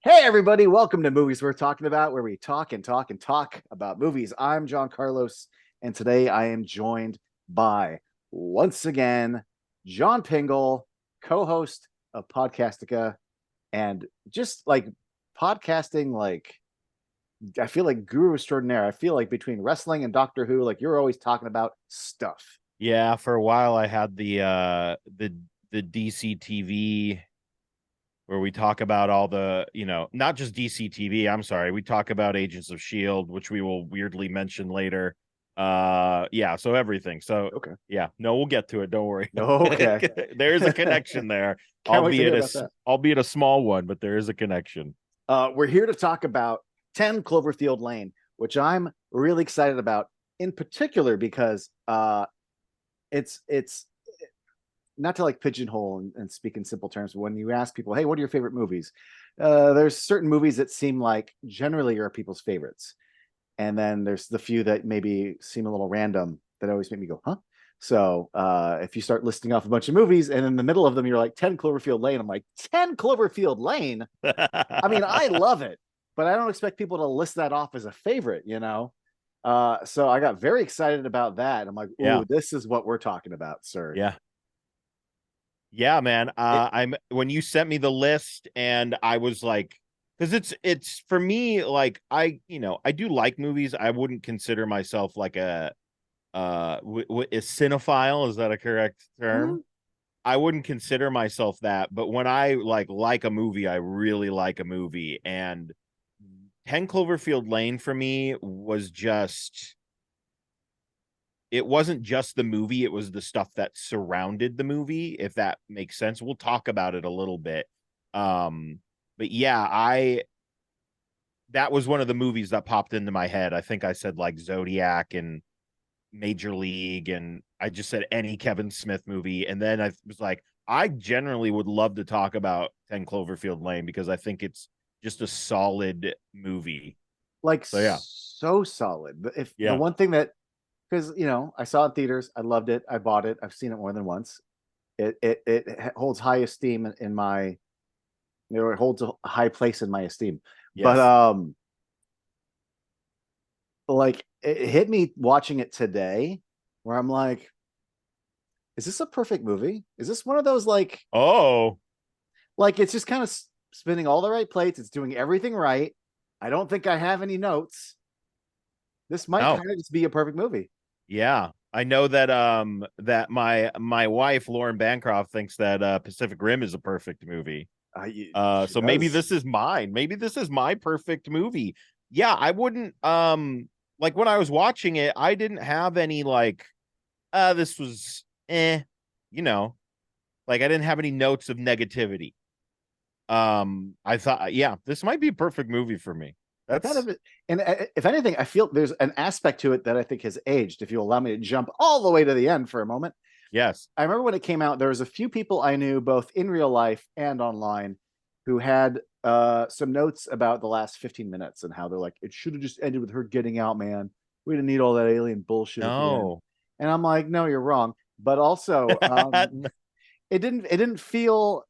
Hey, everybody, welcome to Movies We're Talking About, where we talk and talk and talk about movies. I'm John Carlos, and today I am joined by, once again, John Pingel, co host of Podcastica, and just like podcasting, like I feel like guru extraordinaire. I feel like between wrestling and Doctor Who, like you're always talking about stuff. Yeah, for a while I had the DC TV where we talk about all the, not just DC TV, I'm sorry. We talk about Agents of Shield, which we will weirdly mention later. Yeah, so everything. So, Okay. yeah, no, we'll get to it, don't worry. Okay. There's a connection there, Can't wait to hear about that. albeit a small one, but there is a connection. We're here to talk about 10 Cloverfield Lane, which I'm really excited about, in particular because it's not to like pigeonhole and speak in simple terms. But when you ask people, "Hey, what are your favorite movies?" There's certain movies that seem like generally are people's favorites, and then there's the few that maybe seem a little random that always make me go, "Huh." So if you start listing off a bunch of movies, and in the middle of them you're like 10 Cloverfield Lane, I'm like 10 Cloverfield Lane. I mean, I love it, but I don't expect people to list that off as a favorite, you know? So I got very excited about that. I'm like, Yeah. ooh, this is what we're talking about, sir. Yeah. Yeah, man. It, I'm when you sent me the list and I was like, because it's for me, like I do like movies. I wouldn't consider myself like a cinephile. Is that a correct mm, term? I wouldn't consider myself that, but when I like a movie, I really like a movie. And 10 Cloverfield Lane for me was just it wasn't just the movie, it was the stuff that surrounded the movie, if that makes sense. We'll talk about it a little bit. But yeah, I that was one of the movies that popped into my head. I think I said like Zodiac and Major League, and I just said any Kevin Smith movie. And then I was like, I generally would love to talk about 10 Cloverfield Lane because I think it's just a solid movie. like So yeah. so solid. But if the Yeah. one thing that, because I saw it in theaters, I loved it, I bought it, I've seen it more than once. It holds high esteem in my, it holds a high place in my esteem. But Yes. like it hit me watching it today, where I'm like, is this a perfect movie? Is this one of those Oh, like it's just kind of spinning all the right plates, it's doing everything right. I don't think I have any notes. This might no. kind of just be a perfect movie. Yeah. I know that my wife Lauren Bancroft thinks that Pacific Rim is a perfect movie. She So maybe does. this is mine. Maybe this is my perfect movie. Yeah, I wouldn't like when I was watching it, I didn't have any like this was you know, like I didn't have any notes of negativity. I thought yeah, this might be a perfect movie for me. It kind That's of, and if anything, I feel there's an aspect to it that I think has aged. If you allow me to jump all the way to the end for a moment, yes. I remember when it came out, there was a few people I knew both in real life and online who had some notes about the last 15 minutes and how they're like, it should have just ended with her getting out, man. We didn't need all that alien bullshit at the end. No. And I'm like, no, you're wrong. But also, it didn't feel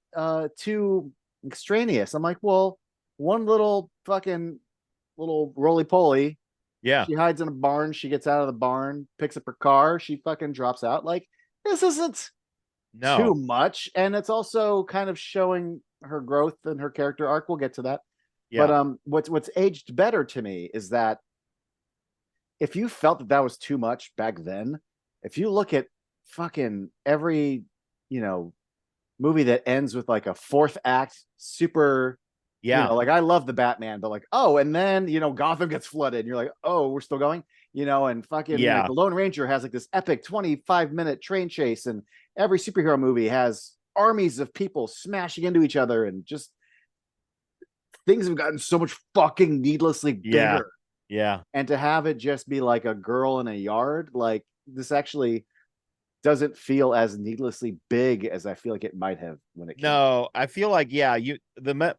too extraneous. I'm like, well, one little fucking little roly poly. Yeah. She hides in a barn. She gets out of the barn, picks up her car. She fucking drops out. Like, this isn't too No. much. And it's also kind of showing her growth and her character arc. We'll get to that. But Yeah. what's aged better to me is that if you felt that that was too much back then, if you look at fucking every, you know, movie that ends with like a fourth act super, Yeah. like I love the Batman, but like, oh, and then Gotham gets flooded and you're like, oh, we're still going, and fucking like Yeah. the Lone Ranger has like this epic 25-minute train chase, and every superhero movie has armies of people smashing into each other, and just things have gotten so much fucking needlessly Yeah. bigger. Yeah. And to have it just be like a girl in a yard, like this actually doesn't feel as needlessly big as I feel like it might have when it came out. No, I feel like yeah,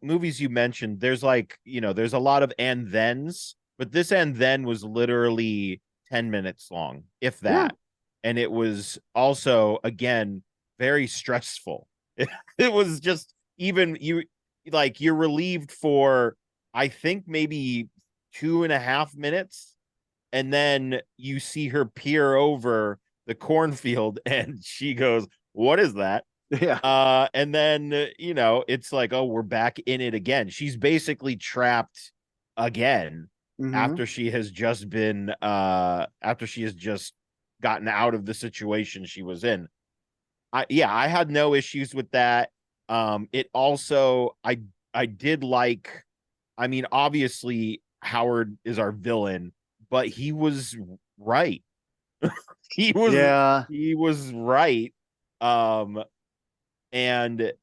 movies you mentioned, there's like, there's a lot of and thens, but this and then was literally 10 minutes long, if Yeah. that. And it was also again very stressful. It was just even like you're relieved for, I think, maybe 2.5 minutes, and then you see her peer over the cornfield and she goes, "What is that?" Yeah. And then it's like, oh, we're back in it again. She's basically trapped again Hmm. after she has just gotten out of the situation she was in. I had no issues with that. It also, I did like, I mean, obviously Howard is our villain, but he was right. He was Yeah. he was right. Um, and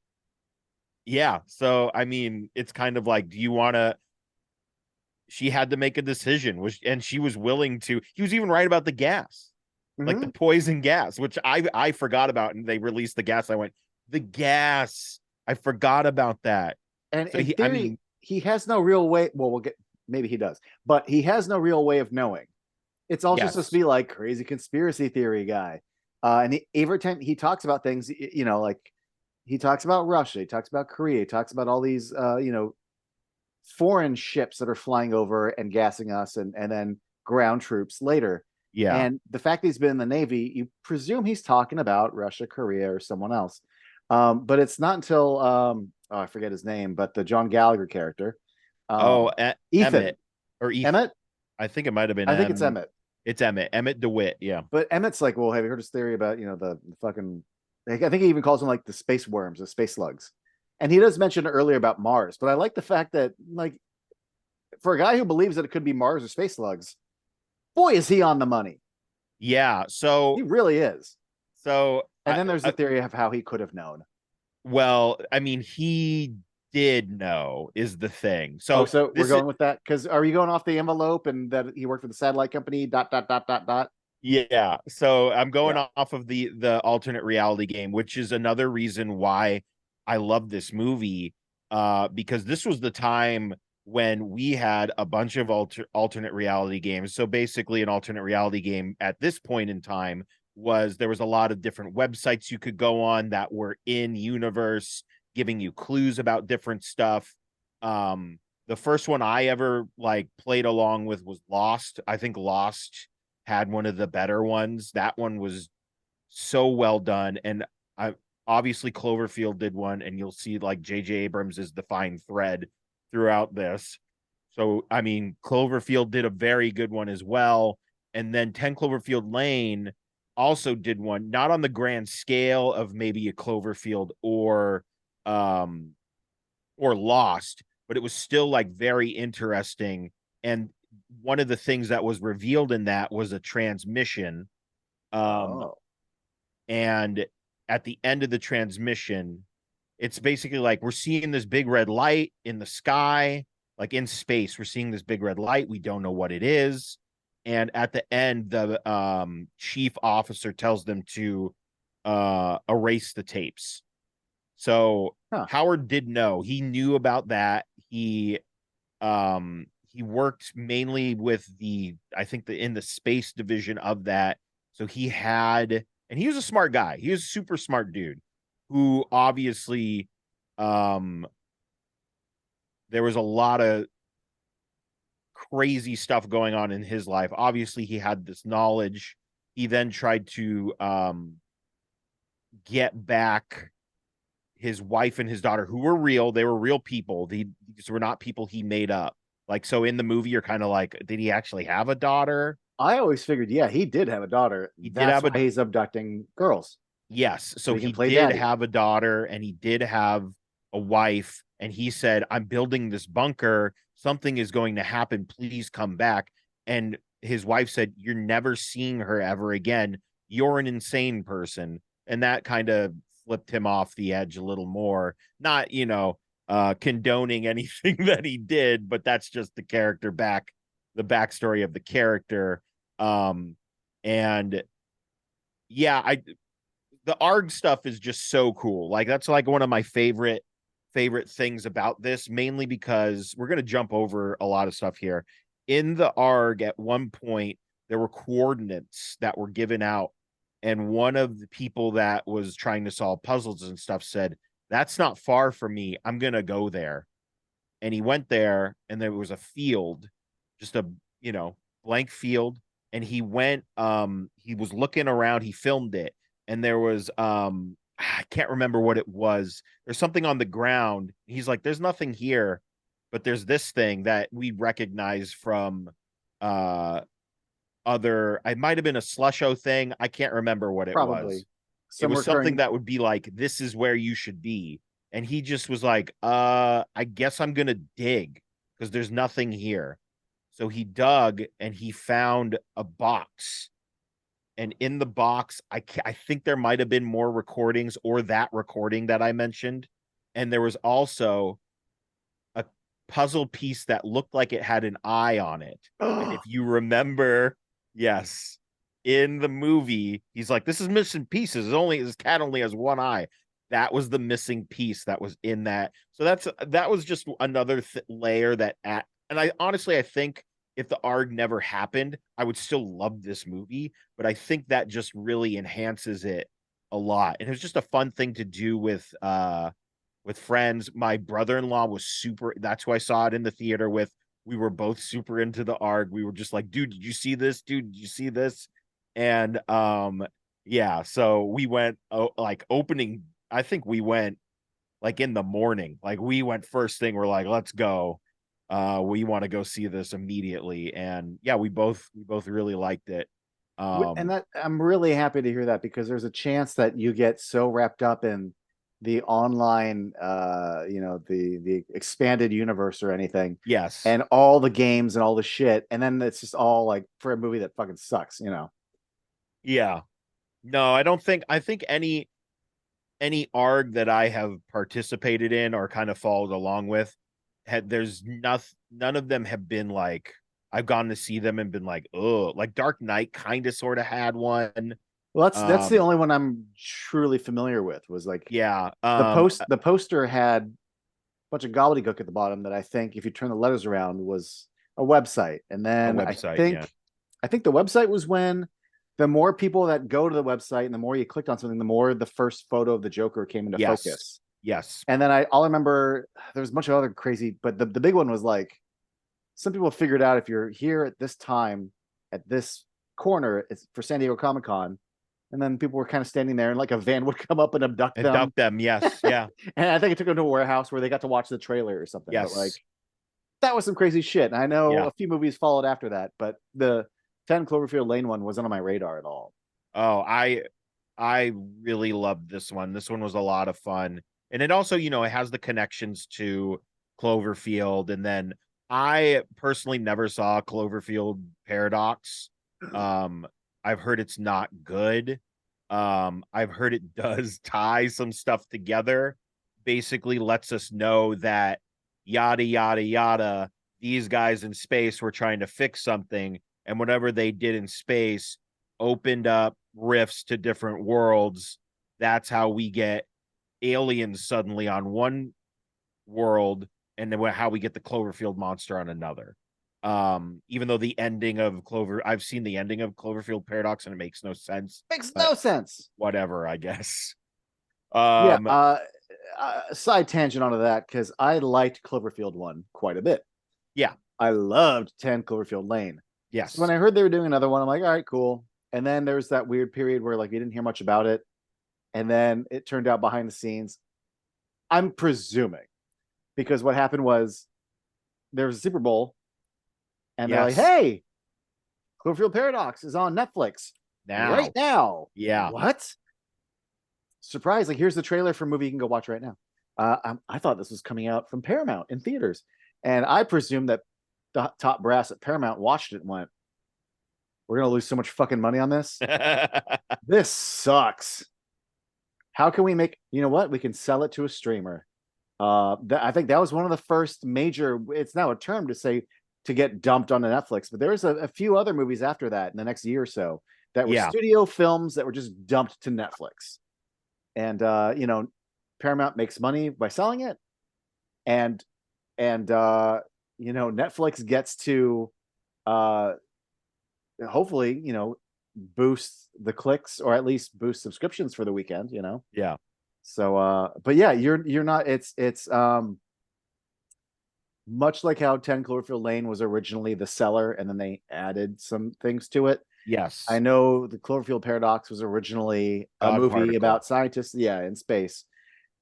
yeah, so I mean, it's kind of like, do you want to? She had to make a decision, and she was willing to. He was even right about the gas, like the Hmm. poison gas, which I forgot about, and they released the gas. I went, the gas. I forgot about that. And So in I theory, mean, he has no real way. Well, we'll get, maybe he does, but he has no real way of knowing. It's also supposed to yes, be like crazy conspiracy theory guy. And every time he talks about things, like he talks about Russia, he talks about Korea, he talks about all these, foreign ships that are flying over and gassing us, and then ground troops later. yeah. And the fact that he's been in the Navy, you presume he's talking about Russia, Korea, or someone else. But it's not until oh, I forget his name, but the John Gallagher character, Oh, Ethan, Emmett or Eth. Emmett. I think it might have been I think it's Emmett. It's Emmett. Emmett DeWitt. Yeah. But Emmett's like, well, have you heard his theory about the fucking? Like, I think he even calls them like the space worms, the space slugs, and he does mention earlier about Mars. But I like the fact that, like, for a guy who believes that it could be Mars or space slugs, boy, is he on the money. Yeah. He really is. So And then there's the theory of how he could have known. well, I mean, he did know is the thing. Oh, So so we're this is going with that because are you going off the envelope and that he worked for the satellite company? Dot dot dot dot dot. yeah. So I'm going Yeah. off of the alternate reality game, which is another reason why I love this movie. Because this was the time when we had a bunch of alternate reality games. So basically, an alternate reality game at this point in time was there was a lot of different websites you could go on that were in universe, giving you clues about different stuff. The first one I ever like played along with was Lost. I think Lost had one of the better ones. That one was so well done. And I obviously Cloverfield did one, and you'll see like J.J. Abrams is the fine thread throughout this. So I mean, Cloverfield did a very good one as well. And then 10 Cloverfield Lane also did one, not on the grand scale of maybe a Cloverfield um or Lost, but it was still like very interesting. And one of the things that was revealed in that was a transmission. Um, Oh. and at the end of the transmission, it's basically like we're seeing this big red light in the sky, like in space. We're seeing this big red light. We don't know what it is. And at the end, the chief officer tells them to erase the tapes. So Huh. Howard did know. He knew about that. He worked mainly with I think in the space division of that. So and he was a smart guy. He was a super smart dude who obviously um there was a lot of crazy stuff going on in his life. Obviously, he had this knowledge. He then tried to get back his wife and his daughter, who were real. They were real people. These were not people he made up. Like, so in the movie, you're kind of like, did he actually have a daughter? I always figured, yeah, he did have a daughter. He did That's have why a, he's abducting girls yes. so So he can he play did daddy. have a daughter and he did have a wife. And he said, I'm building this bunker. Something is going to happen. Please come back. And his wife said, you're never seeing her ever again. You're an insane person. And that kind of flipped him off the edge a little more. Not, condoning anything that he did, but that's just the backstory of the character. And yeah, the ARG stuff is just so cool. Like that's like one of my favorite things about this, mainly because we're going to jump over a lot of stuff here. In the ARG, at one point, there were coordinates that were given out, and one of the people that was trying to solve puzzles and stuff said, that's not far from me. I'm gonna go there. And he went there, and there was a field, just a blank field. And he went, he was looking around, he filmed it, and there was I can't remember what it was. There's something on the ground. He's like, there's nothing here, but there's this thing that we recognize from uh other, it might have been a slusho thing. I can't remember what it was. Probably It some was something recurring. that would be like, this is where you should be. And he just was like, I guess I'm gonna dig because there's nothing here. So he dug and he found a box. And in the box, I think there might have been more recordings or that recording that I mentioned. And there was also a puzzle piece that looked like it had an eye on it. And if you remember, yes, in the movie, he's like, "This is missing pieces. This cat only has one eye." That was the missing piece that was in that. So that was just another layer that and I honestly I think if the ARG never happened, I would still love this movie, but I think that just really enhances it a lot. And it was just a fun thing to do with friends. My brother-in-law was super, that's who I saw it in the theater with. We were both super into the ARG. We were just like, dude, did you see this? Dude, did you see this? And yeah, so we went like opening, I think we went like in the morning. Like we went first thing, we're like, let's go. We want to go see this immediately. And yeah, we both really liked it. And Um that I'm really happy to hear that because there's a chance that you get so wrapped up in the online the expanded universe or anything yes. and all the games and all the shit and then it's just all like for a movie that fucking sucks, you know. Yeah. No, I think any ARG that I have participated in or kind of followed along with had there's nothing, none of them have been like I've gone to see them and been like, oh, like Dark Knight kind of sort of had one. Well, that's the Um only one I'm truly familiar with was like yeah, the poster had a bunch of gobbledygook at the bottom that I think if you turn the letters around was a website. And a then website, yeah. I think the website was when the more people that go to the website and the more you clicked on something, the more the first photo of the Joker came into Yes. focus. Yes. And then I'll remember there was a bunch of other crazy, but the big one was like some people figured out if you're here at this time at this corner, it's for San Diego Comic Con. And then people were kind of standing there and like a van would come up and abduct And them. duck them, yes, yeah. And I think it took them to a warehouse where they got to watch the trailer or something. But like Yes. that was some crazy shit. And I know Yeah. a few movies followed after that, but the 10 Cloverfield Lane one wasn't on my radar at all. Oh, I really loved this one. This one was a lot of fun. And it also, it has the connections to Cloverfield. And then I personally never saw Cloverfield Paradox. Um, I've heard it's not good. I've heard it does tie some stuff together. Basically lets us know that yada yada yada, these guys in space were trying to fix something, and whatever they did in space opened up rifts to different worlds. That's how we get aliens suddenly on one world, and then how we get the Cloverfield monster on another. Even though the ending of I've seen the ending of Cloverfield Paradox and it makes no sense, Makes but no sense. whatever, I guess. Yeah. Um, Side tangent onto that because I liked Cloverfield one quite a bit. yeah, I loved 10 Cloverfield Lane. So when yes, I heard they were doing another one, I'm like, all right, cool. And then there was that weird period where like you didn't hear much about it. And then it turned out behind the scenes. I'm presuming because what happened was there was a Super Bowl and they're like, yes. hey, Cloverfield Paradox is on Netflix right Now, now. yeah. What? Surprise. Like, here's the trailer for a movie you can go watch right now. I thought this was coming out from Paramount in theaters. And I presume that the top brass at Paramount watched it and went, we're going to lose so much fucking money on this. This sucks. How can we make, you know what? We can sell it to a streamer. I think that was one of the first major, it's now a term to say to get dumped onto Netflix, but there was a few other movies after that in the next year or so that were Yeah. studio films that were just dumped to Netflix. And Paramount makes money by selling it. And Netflix gets to uh hopefully, boost the clicks or at least boost subscriptions for the weekend. Yeah. So but yeah, you're not it's much like how 10 Cloverfield Lane was originally the cellar and then they added some things to it. I Yes. know the Cloverfield Paradox was originally a God movie particle. about scientists, yeah, in space.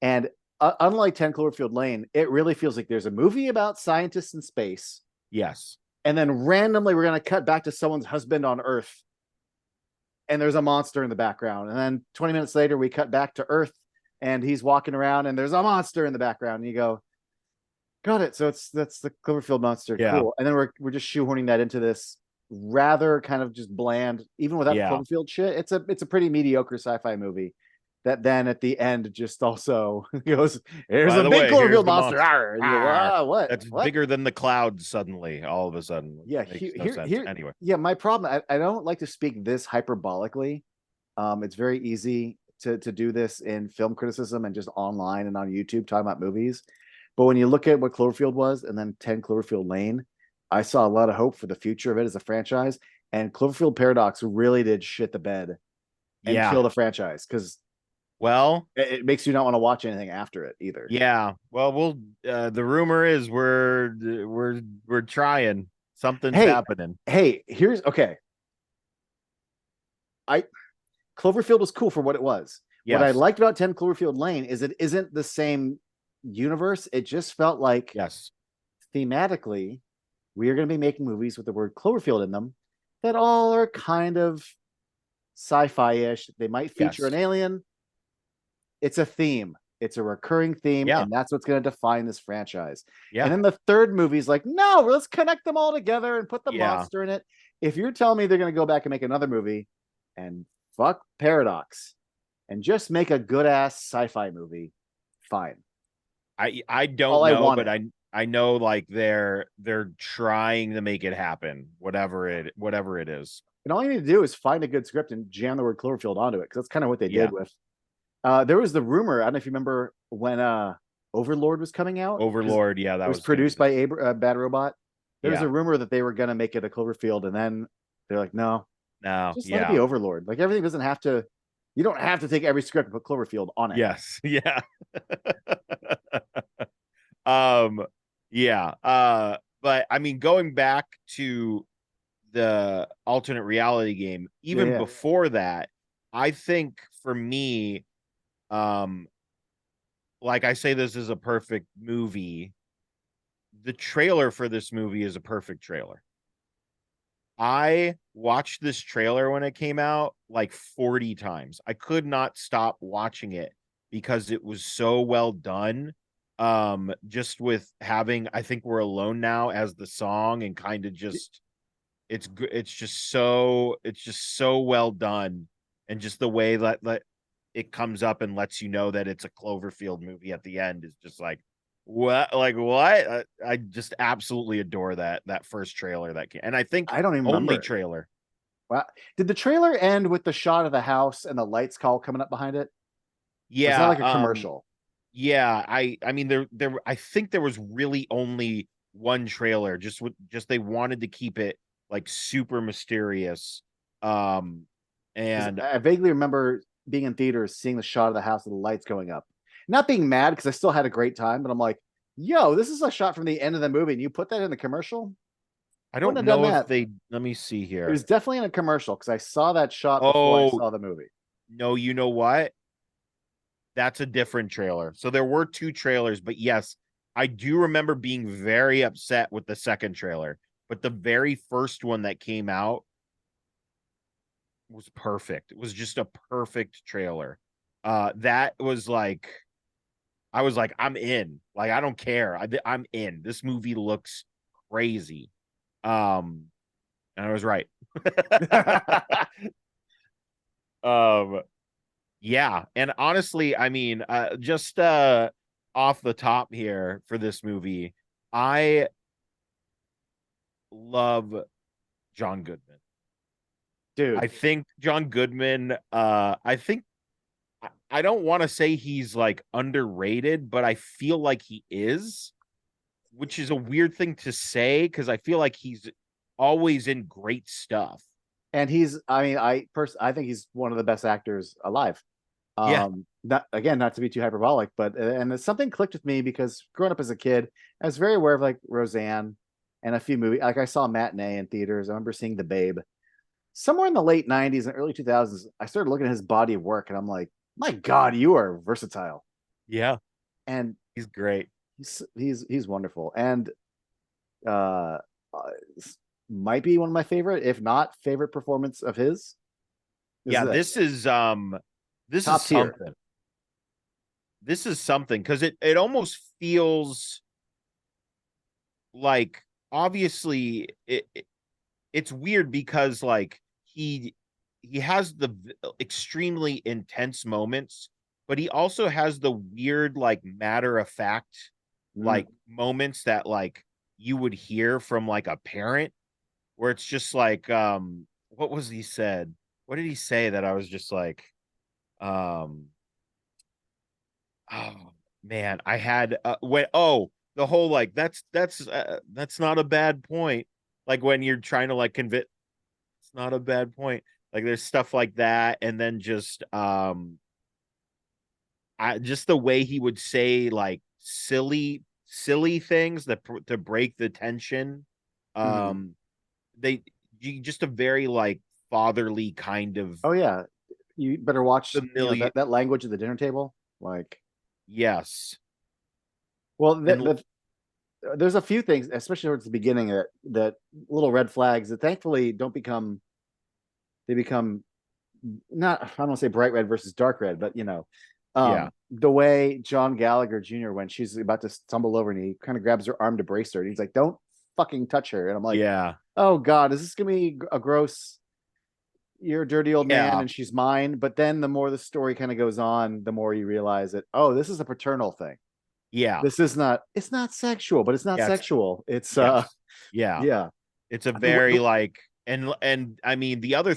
And unlike 10 Cloverfield Lane, it really feels like there's a movie about scientists in space. Yes. And then randomly, we're going to cut back to someone's husband on Earth. And there's a monster in the background. And then 20 minutes later, we cut back to Earth and he's walking around and there's a monster in the background. And you go, got it. So that's the Cloverfield monster. Yeah. Cool. And then we're just shoehorning that into this rather kind of just bland, even without the Yeah. Cloverfield shit. It's a pretty mediocre sci-fi movie that then at the end just also goes, "Here's By a the big way, here's Cloverfield the monster." monster. Arr! And you go, Arr. ah, what? That's What? bigger than the clouds suddenly, all of a sudden. Yeah, Makes no here, sense. here, Anyway. yeah. My problem, I don't like to speak this hyperbolically. It's very easy to do this in film criticism and just online and on YouTube talking about movies. But when you look at what Cloverfield was and then 10 Cloverfield Lane, I saw a lot of hope for the future of it as a franchise. And Cloverfield Paradox really did shit the bed and Yeah. kill the franchise because Well, it makes you not want to watch anything after it either. yeah. Well, the rumor is we're trying. Something's Hey, happening. hey, here's okay. I Cloverfield was cool for what it was. What I Yes. liked about 10 Cloverfield Lane is it isn't the same universe. It just felt like Yes. thematically, we are going to be making movies with the word Cloverfield in them that all are kind of sci-fi ish. They might feature an Yes. alien. It's a theme. It's a recurring theme, Yeah. and that's what's going to define this franchise. And Yeah. then the third movie is like, no, let's connect them all together and put the Yeah. monster in it. If you're telling me they're going to go back and make another movie and fuck Paradox and just make a good ass sci-fi movie, fine. I don't All I know, but wanted. I know like they're trying to make it happen, whatever it is. And all you need to do is find a good script and jam the word Cloverfield onto it because that's kind of what they Yeah. did with. There was the rumor. I don't know if you remember when Overlord was coming out because Overlord, yeah, it that was was gonna be produced by Bad Robot. There was yeah. a rumor that they were going to make it a Cloverfield, and then they're like, "No, No, just let it be yeah. Overlord. Like everything doesn't have to. You don't have to take every script and put Cloverfield on it." Yes. Yeah. um yeah. But I mean going back to the alternate reality game, Yeah, even yeah. before that, I think for me, um, like I say, this is a perfect movie. The trailer for this movie is a perfect trailer. I watched this trailer when it came out like 40 times. I could not stop watching it because it was so well done. Just with having I think we're alone now as the song and kind of just it's good. It's just so well done, and just the way that it comes up and lets you know that it's a Cloverfield movie at the end is just what I just absolutely adore that first trailer that came, and I think I don't even only remember. trailer. Wow. Did the trailer end with the shot of the house and the lights call coming up behind it? Or is that Yeah, like a commercial? yeah. I mean there I think there was really only one trailer. Just they wanted to keep it like super mysterious. Um, Because and I vaguely remember being in theaters, seeing the shot of the house with the lights going up. Not being mad because I still had a great time, but I'm like, yo, this is a shot from the end of the movie, and you put that in the commercial? I Wouldn't don't have done know if that. they let me see It here. was definitely in a commercial because I saw that shot before I Oh, saw the movie. no, you know what? That's a different trailer. So there were two trailers, but yes, I do remember being very upset with the second trailer. But the very first one that came out was perfect. It was just a perfect trailer. That was like I was like, I'm in. Like, I don't care. I'm in. This movie looks crazy. Um, and I was right. um, yeah, and honestly, I mean, just off the top here for this movie, I love John Goodman. I Dude, think John Goodman, I think I don't want to say he's like underrated, but I feel like he is, which is a weird thing to say because I feel like he's always in great stuff. and he's I mean, I think he's one of the best actors alive. Yeah. Not to be too hyperbolic, but and it's something clicked with me because growing up as a kid, I was very aware of like Roseanne and a few movies. Like I saw Matinee in theaters. I remember seeing The Babe. Somewhere in the late '90s and early 2000s, I started looking at his body of work, and I'm like, my God, you are versatile, Yeah. and He's great. he's wonderful, and uh, uh, might be one of my favorite, if not favorite, performance of his. Is Yeah, this this is top tier? something. This is something because it almost feels like obviously it's weird because like he has the extremely intense moments, but he also has the weird like matter of fact Mm. like moments that like you would hear from like a parent where it's just like what was he said? What did he say that I was just like um oh man, I had when the whole like that's not a bad point. Like when you're trying to like convince it's not a bad point. Like there's stuff like that, and then just the way he would say like silly things that to break the tension. Mhm. Um, they just a very like fatherly kind of Oh yeah, you better watch. familiar. That language at the dinner table. Like, Yes, well, and there's a few things, especially towards the beginning, that little red flags that thankfully don't become they become not, I don't want to say bright red versus dark red, but yeah, the way John Gallagher Jr., when she's about to stumble over and he kind of grabs her arm to brace her, and he's like, "Don't fucking touch her," and I'm like, yeah, "Oh God, is this gonna be a gross? You're a dirty old man, yeah, and she's mine." But then the more the story kind of goes on, the more you realize that, oh, this is a paternal thing. yeah, This is not. It's not sexual, but it's not yeah. sexual. It's Yes, yeah. yeah. It's a The very like and I mean the other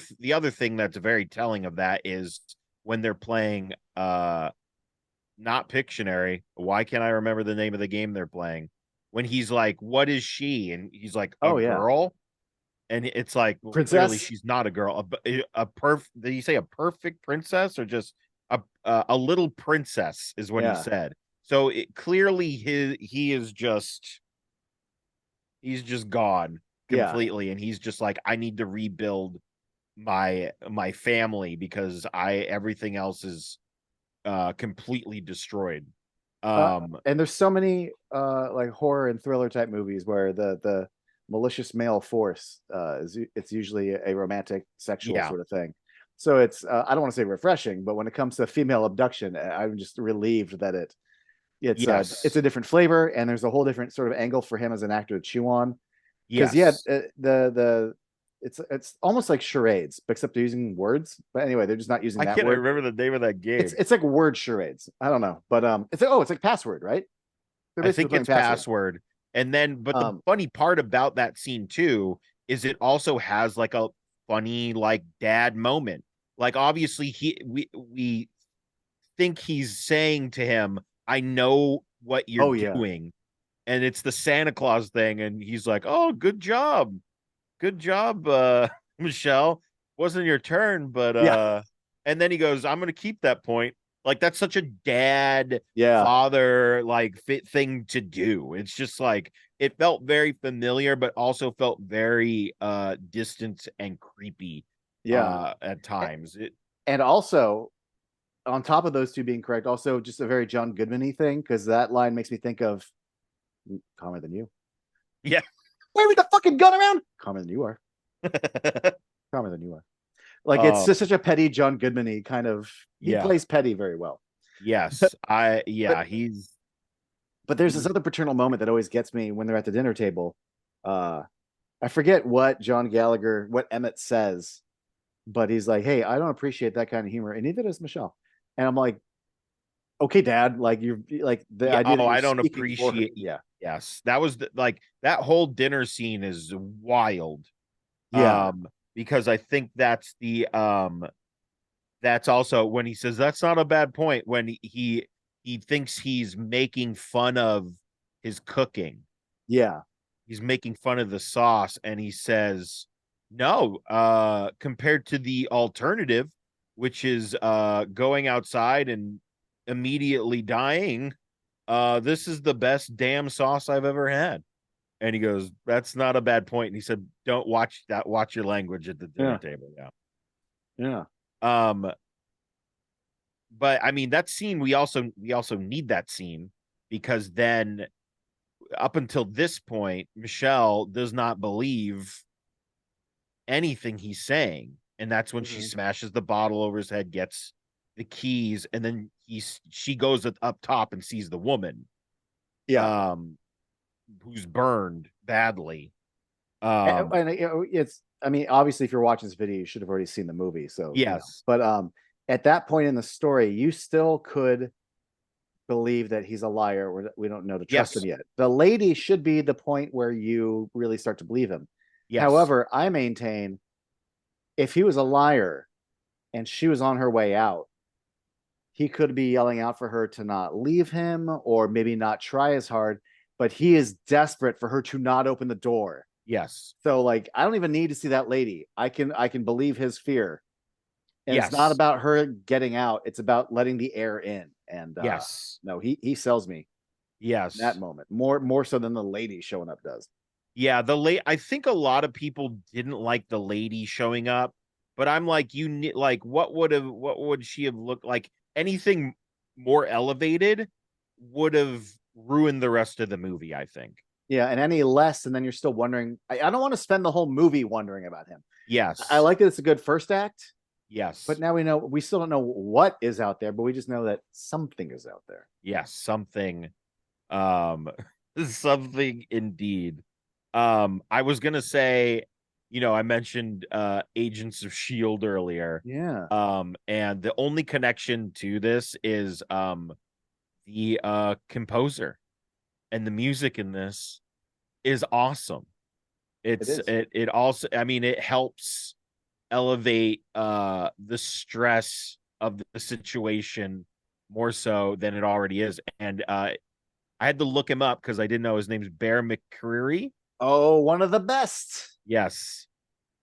thing that's very telling of that is when they're playing not Pictionary. Why can't I remember the name of the game they're playing? When he's like, "What is she?" and he's like, "A Oh yeah, girl." And it's like, well, clearly princess. she's not a girl. A did he say a perfect princess or just a little princess is what he Yeah, said. So clearly he is just he's just gone yeah. completely and he's just like I need to rebuild my family because I everything else is completely destroyed. Uh, um and there's so many like horror and thriller type movies where the malicious male force is it's usually a romantic sexual yeah, sort of thing. So it's I don't want to say refreshing, but when it comes to female abduction, I'm just relieved that it's yes, a different flavor, and there's a whole different sort of angle for him as an actor to chew on. Because yeah, yes, the it's almost like charades, except they're using words. But anyway, they're just not using I that can't word. remember the name of that game. It's like word charades. I don't know, but it's like password, right? They're I basically think playing it's password. password. And then, but the Um, funny part about that scene too is it also has like a funny like dad moment. Like obviously we think he's saying to him, "I know what you're oh yeah, doing," and it's the Santa Claus thing, and he's like, "Oh, good job, Michelle. Wasn't your turn, but yeah, and then he goes, I'm gonna keep that point. Like that's such a dad yeah, father like fit thing to do. It's just like it felt very familiar, but also felt very distant and creepy yeah. at times. It And also, on top of those two being correct, also just a very John Goodman-y thing, because that line makes me think of calmer than you. yeah. Waving the fucking gun around. Calmer than you are. Calmer than you are. Like it's just um such a petty John Goodman-y kind of. He yeah. plays petty very well. Yes. I But yeah, he's there's this other paternal moment that always gets me when they're at the dinner table. Uh, I forget what John Gallagher, what Emmett says, but he's like, "Hey, I don't appreciate that kind of humor, and neither does Michelle." And I'm like, "Okay, Dad, like you're like the yeah, idea that oh, you're I don't speaking for her." appreciate Yeah, yes. That was like that whole dinner scene is wild. yeah, Because I think that's also when he says that's not a bad point when he thinks he's making fun of his cooking. yeah, He's making fun of the sauce and he says, "No, compared to the alternative, which is going outside and immediately dying. This is the best damn sauce I've ever had. And he goes, that's not a bad point. And he said, don't watch that, watch your language at the dinner Yeah. table. Yeah. Yeah. Um, but I mean that scene, we also need that scene because then up until this point, Michelle does not believe anything he's saying. And that's when she Mhm. smashes the bottle over his head, gets the keys, and then she goes up top and sees the woman Yeah. um who's burned badly. Um And it's, I mean, obviously, if you're watching this video, you should have already seen the movie. So, yes. but at that point in the story, you still could believe that he's a liar, or that we don't know to trust him Yes. yet. The lady should be the point where you really start to believe him. Yes. However, I maintain if he was a liar and she was on her way out, he could be yelling out for her to not leave him or maybe not try as hard, but he is desperate for her to not open the door. Yes. So like I don't even need to see that lady. I can believe his fear. And it's not Yes. about her getting out, it's about letting the air in. And Yes. no, he sells me in that Yes. moment. More so than the lady showing up does. Yeah, I think a lot of people didn't like the lady showing up, but I'm like, like what would she have looked like? Anything more elevated would have ruined the rest of the movie, I think. Yeah, and any less, and then you're still wondering. I don't want to spend the whole movie wondering about him. I Yes. like that it's a good first act, but Yes. now we still don't know what is out there, but we just know that something is out there. Yes, something um something indeed. I was going to say, I mentioned Agents of Shield earlier. Yeah, And the only connection to this is the composer, and the music in this is awesome. it It's is. it also, I mean, it helps elevate the stress of the situation more so than it already is. And I had to look him up because I didn't know his name's Bear McCreary. Oh, one of the best. Yes.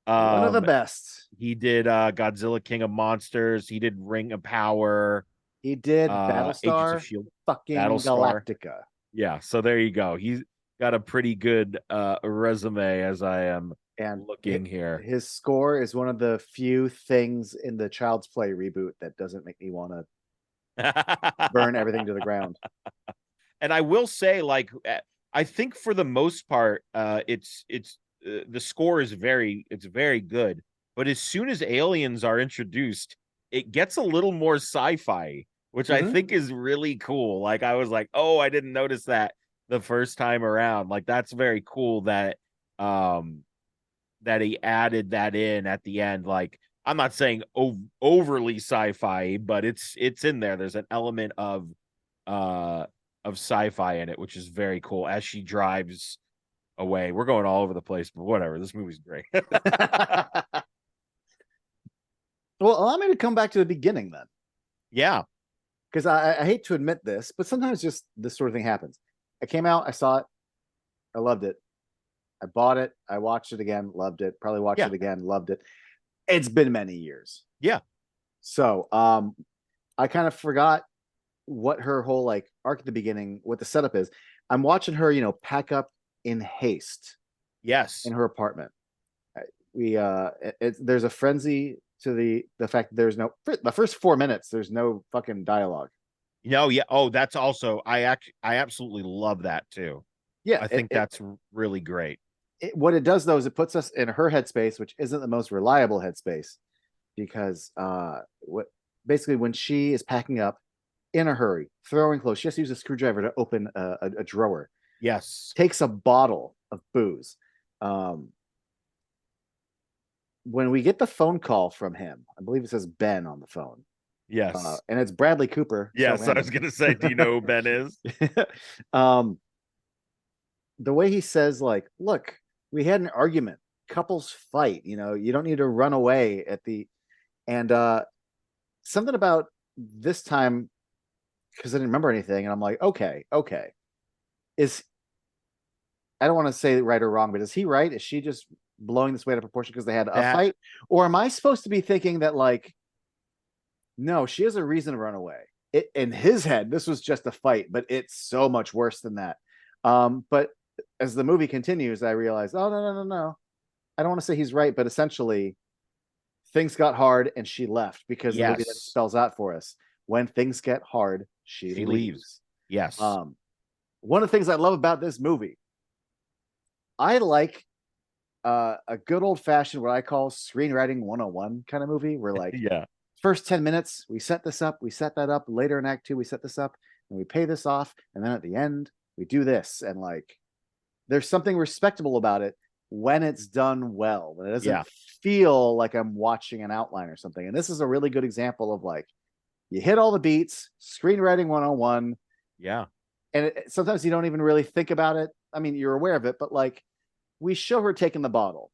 One of the Um best. he did Godzilla King of Monsters, he did Ring of Power, He did Agents of Battlestar Shield, fucking Battlestar. Galactica. Yeah, so there you go. He's got a pretty good resume as I am And looking here. his score is one of the few things in the Child's Play reboot that doesn't make me want to burn everything to the ground. And I will say, like, I think for the most part, it's the score is very good. But as soon as aliens are introduced, it gets a little more sci-fi, which I Mhm. think is really cool. Like I was like, oh, I didn't notice that the first time around. Like that's very cool um that he added that in at the end. Like I'm not saying overly sci-fi, but it's in there. There's an element uh of sci-fi in it, which is very cool as she drives away. We're going all over the place, but whatever. This movie's great. Well, allow me to come back to the beginning then, Yeah. because I hate to admit this, but sometimes just this sort of thing happens. I came out, I saw it, I loved it. I bought it, I watched it again, loved it. Probably watched Yeah. it again, loved it. It's been many years, Yeah. so I kind of forgot what her whole like arc at the beginning, what the setup is. I'm watching her, pack up in haste in Yes. her apartment. We there's a frenzy to the fact that there's no the first 4 minutes. There's no fucking dialogue. Yeah. Oh, that's also I absolutely love that too. Yeah, I think that's really great. what it does though is it puts us in her headspace, which isn't the most reliable headspace, because what basically when she is packing up in a hurry, throwing clothes, she has to use a screwdriver to open a drawer. Yes. Takes a bottle of booze. Um, when we get the phone call from him, I believe it says Ben on the phone, Yes. and it's Bradley Cooper. So Yes. I was random. gonna say, do you know who Ben is? um, the way he says, like, look, we had an argument. Couples fight. You don't need to run away at the and something about this time because I didn't remember anything, and I'm like, okay, is I don't want to say right or wrong, but is he right? Is she just blowing this way out of proportion because they had a That fight, or am I supposed to be thinking that like No, she has a reason to run away. In his head, this was just a fight, but it's so much worse than that. But as the movie continues, I realize, oh no, no, no, no. I don't want to say he's right, but essentially things got hard and she left because the movie then Yes, spells out for us when things get hard, she she leaves. leaves. Yes. Um, one of the things I love about this movie, I like a good old fashioned what I call screenwriting 101 kind of movie where like Yeah. first 10 minutes we set this up, we set that up, later in act 2 we set this up and we pay this off, and then at the end we do this, and like there's something respectable about it when it's done well, when it doesn't Yeah. feel like I'm watching an outline or something. And this is a really good example of like you hit all the beats, screenwriting 101. Yeah. And sometimes you don't even really think about it. I mean, you're aware of it, but like we show her taking the bottle.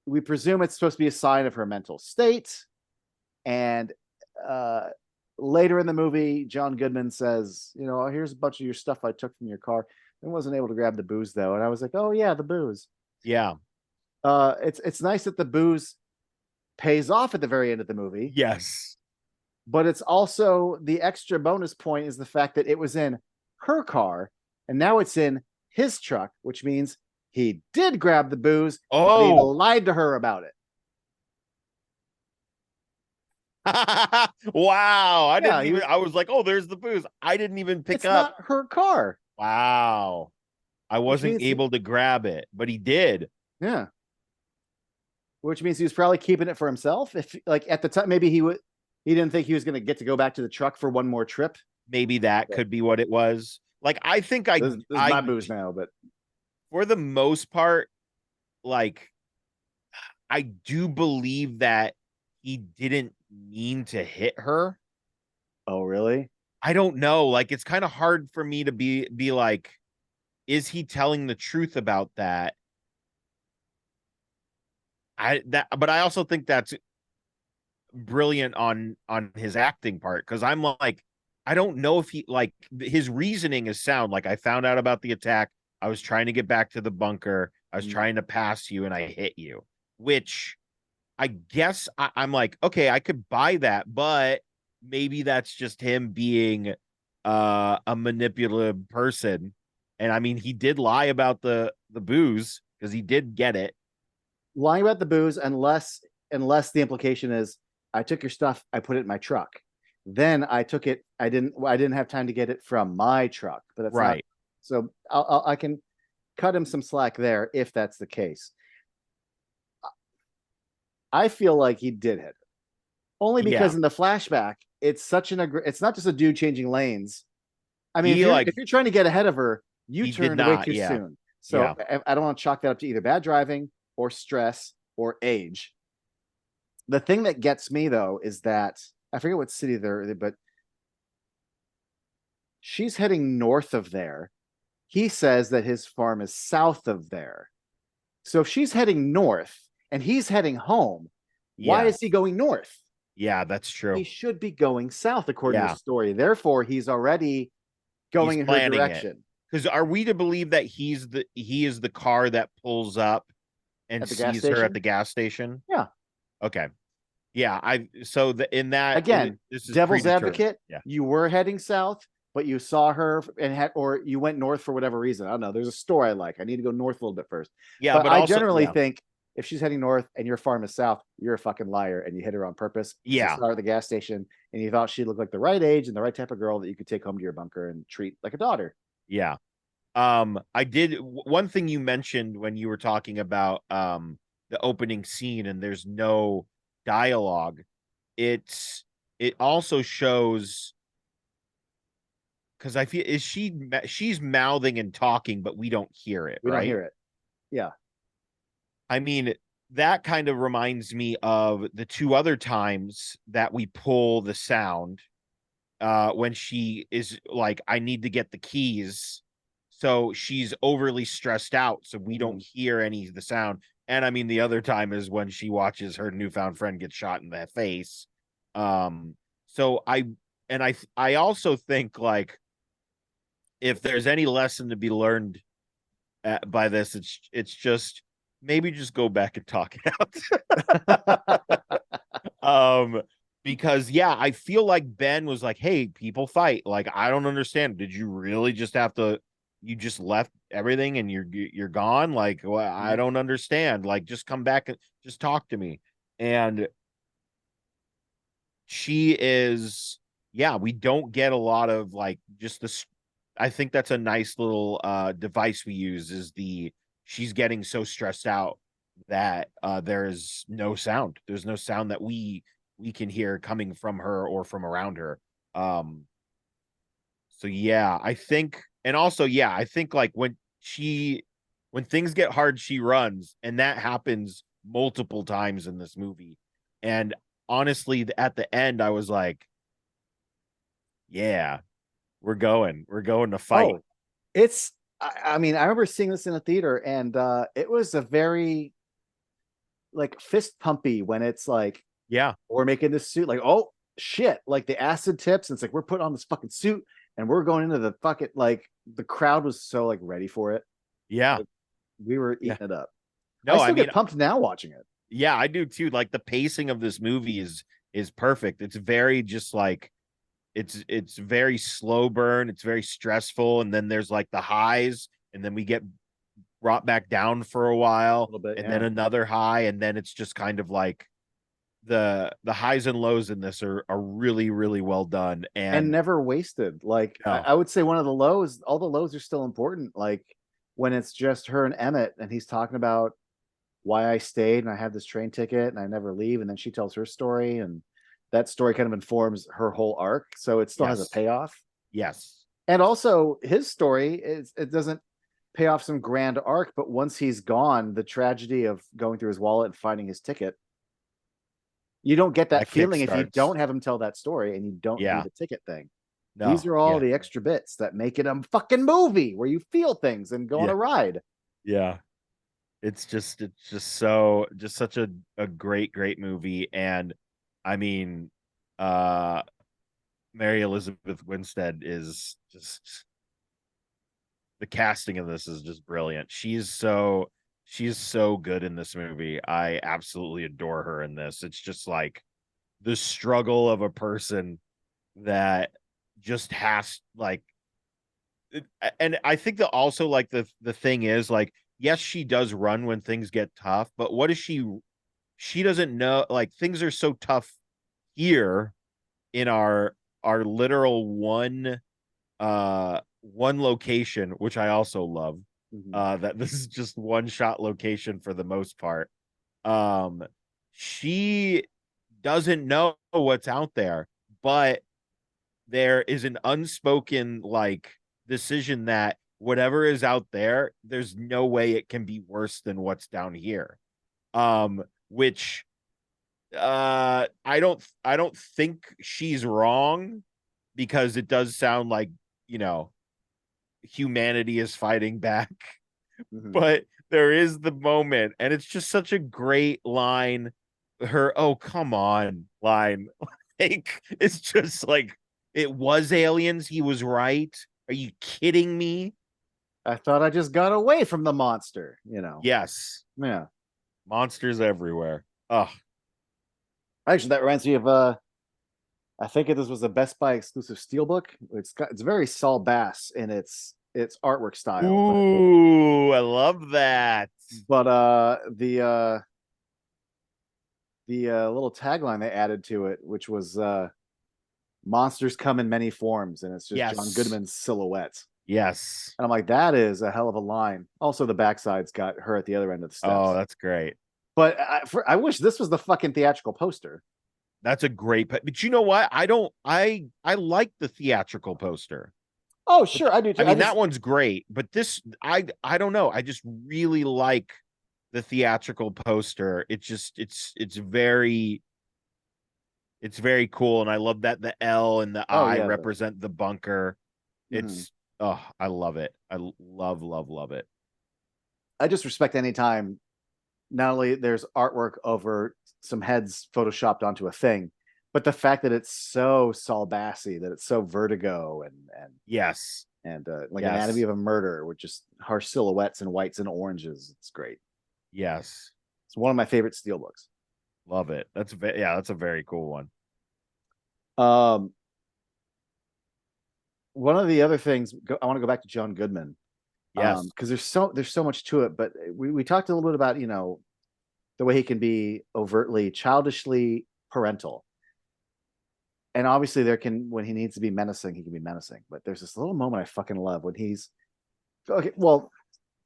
We presume it's supposed to be a sign of her mental state. And uh, later in the movie, John Goodman says, you know, here's a bunch of your stuff I took from your car. I wasn't able to grab the booze though. And I was like, oh yeah, the booze. Yeah. It's nice that the booze pays off at the very end of the movie, Yes. but it's also the extra bonus point is the fact that it was in her car and now it's in his truck, which means he did grab the booze, but he Oh. lied to her about it. Wow. I Yeah, didn't even, I was like, oh, there's the booze. I didn't even pick it's up. not her car. Wow. I Which wasn't means able to grab it, but he did. yeah. Which means he was probably keeping it for himself. If like at the time, maybe he didn't think he was going to get to go back to the truck for one more trip. Maybe that But could be what it was. Like, I think this is my booze now, but for the most part, like, I do believe that he didn't mean to hit her. oh really? I don't know. Like, it's kind of hard for me to be like, is he telling the truth about that? But I also think that's brilliant on his acting part, because I'm like, I don't know if he, like, his reasoning is sound. Like, I found out about the attack, I was trying to get back to the bunker, I was trying to pass you, and I hit you, which I guess I'm like, okay, I could buy that, but maybe that's just him being a manipulative person. And I mean, he did lie about the booze because he did get it. Lying about the booze, unless the implication is I took your stuff, I put it in my truck. Then I took it. I didn't have time to get it from my truck, but that's not. Right. So I can cut him some slack there if that's the case. I feel like he did hit her. Only Yeah. because in the flashback, it's such it's not just a dude changing lanes. I mean, He like if you're trying to get ahead of her, you he did turned way not. too Yeah. soon. So Yeah. I don't want to chalk that up to either bad driving or stress or age. The thing that gets me though is that I forget what city they're, but she's heading north of there. He says that his farm is south of there. So if she's heading north and he's heading home, why Yeah. is he going north? Yeah, that's He true. should be going south according to Yeah. the story. Therefore, he's already He's going in her planning it. direction Because are we to believe that he is the car that pulls up and at the gas sees her at station. the gas station? Yeah. Okay. Yeah, I so in that Again, this is devil's predetermined. advocate, Yeah. you were heading south, but you saw her and had, or you went north for whatever reason. I don't know. There's a store I like. I need to go north a little bit first. Yeah, But but I also generally yeah. think if she's heading north and your farm is south, you're a fucking liar and you hit her on purpose. You Yeah. saw her at the gas station and you thought she looked like the right age and the right type of girl that you could take home to your bunker and treat like a daughter. Yeah. I did one thing you mentioned when you were talking about the opening scene and there's no dialogue. It also shows, because I feel she's mouthing and talking, but we don't hear it, We don't right? hear it. Yeah. I mean, that kind of reminds me of the two other times that we pull the sound when she is like, I need to get the keys. So she's overly stressed out, so we don't hear any of the sound. And I mean, the other time is when she watches her newfound friend get shot in the face. So I also think, like, if there's any lesson to be learned by this, it's just maybe just go back and talk it out. because yeah, I feel like Ben was like, "Hey, people fight. Like, I don't understand. Did you really just have to? You just left everything and you're gone? Like, well, I don't understand. Like, just come back and just talk to me." And she is, yeah, we don't get a lot of like just this. I think that's a nice little device we use is the she's getting so stressed out that there is no sound. There's no sound that we can hear coming from her or from around her. Um, so yeah, I think, and also yeah, I think like when things get hard, she runs, and that happens multiple times in this movie. And honestly, at the end, I was like, yeah, we're going to fight. Oh, it's I mean, I remember seeing this in a theater, and it was a very like fist pumpy when it's like Yeah, we're making this suit, like, oh shit, like the acid tips, and it's like we're putting on this fucking suit and we're going into the fucking like the crowd was so like ready for it. yeah, Like, we were yeah. eating it up. I No, I still mean, get pumped now watching it. yeah, I do too. Like the pacing of this movie is perfect. It's very just like it's very slow burn. It's very stressful, and then there's like the highs, and then we get brought back down for a A while, little bit, and then yeah. another high, and then it's just kind of like the highs and lows in this are really really well done. And And never wasted. Like no, I would say one of the lows, all the lows are still important. Like when it's just her and Emmett and he's talking about why I stayed and I had this train ticket and I never leave. And then she tells her story, and that story kind of informs her whole arc. So it still has a yes, payoff. yes, And also his story is it doesn't pay off some grand arc, but once he's gone, the tragedy of going through his wallet and finding his ticket, you don't get that that kick feeling if you starts. don't have him tell that story and you don't do Yeah, the ticket thing. These no, are all yeah, the extra bits that make it a fucking movie where you feel things and go on yeah, a ride. yeah. It's just so just such a great movie. And I mean, uh Mary Elizabeth Winstead is just the casting of this is just brilliant. She's so good in this movie. I absolutely adore her in this. It's just like the struggle of a person that just has like and I think that also like the thing is like yes, she does run when things get tough, but what is she doesn't know like things are so tough here in our literal one location, which I also love. Mhm. That this is just one shot location for the most part. Um, she doesn't know what's out there, but there is an unspoken like decision that whatever is out there, there's no way it can be worse than what's down here. Which I don't think she's wrong because it does sound like, you know, humanity is fighting back. Mhm. But there is the moment, and it's just such a great line. Her, oh, come on, line. Like, it's just like, it was aliens. He was right. Are you kidding me? I thought I just got away from the monster, you know. Yes. Yeah. Monsters everywhere. Oh, Actually, that reminds me of I think this was a Best Buy exclusive steelbook. It's very Saul Bass in its artwork style, ooh, I love that. but the little tagline they added to it, which was monsters come in many forms, and it's just John Yes. Goodman's silhouette. Yes. And I'm like, that is a hell of a line. Also, the backside's got her at the other end of the Oh, steps. that's great. But I wish this was the fucking theatrical poster. That's a great, but you know what? I don't, I like the theatrical poster. Oh, But sure, I do I too. I mean, that just one's great, but this, I don't know. I just really like the theatrical poster. It's just, it's very cool. And I love that the L and the oh I yeah. represent the bunker. Mhm. It's, oh, I love it. I love it. I just respect any time not only there's artwork over some heads photoshopped onto a thing, but the fact that it's so Saul Bassy, that it's so Vertigo Yes. and like Anatomy Yes. of a Murder with just harsh silhouettes and whites and oranges. It's great. Yes. It's one of my favorite steelbooks. Love it. Yeah, that's a very cool one. Um, one of the other things I want to go back to John Goodman, Yes. because there's so much to it. But we talked a little bit about the way he can be overtly childishly parental, and obviously there can when he needs to be menacing, he can be menacing. But there's this little moment I fucking love when he's okay. Well,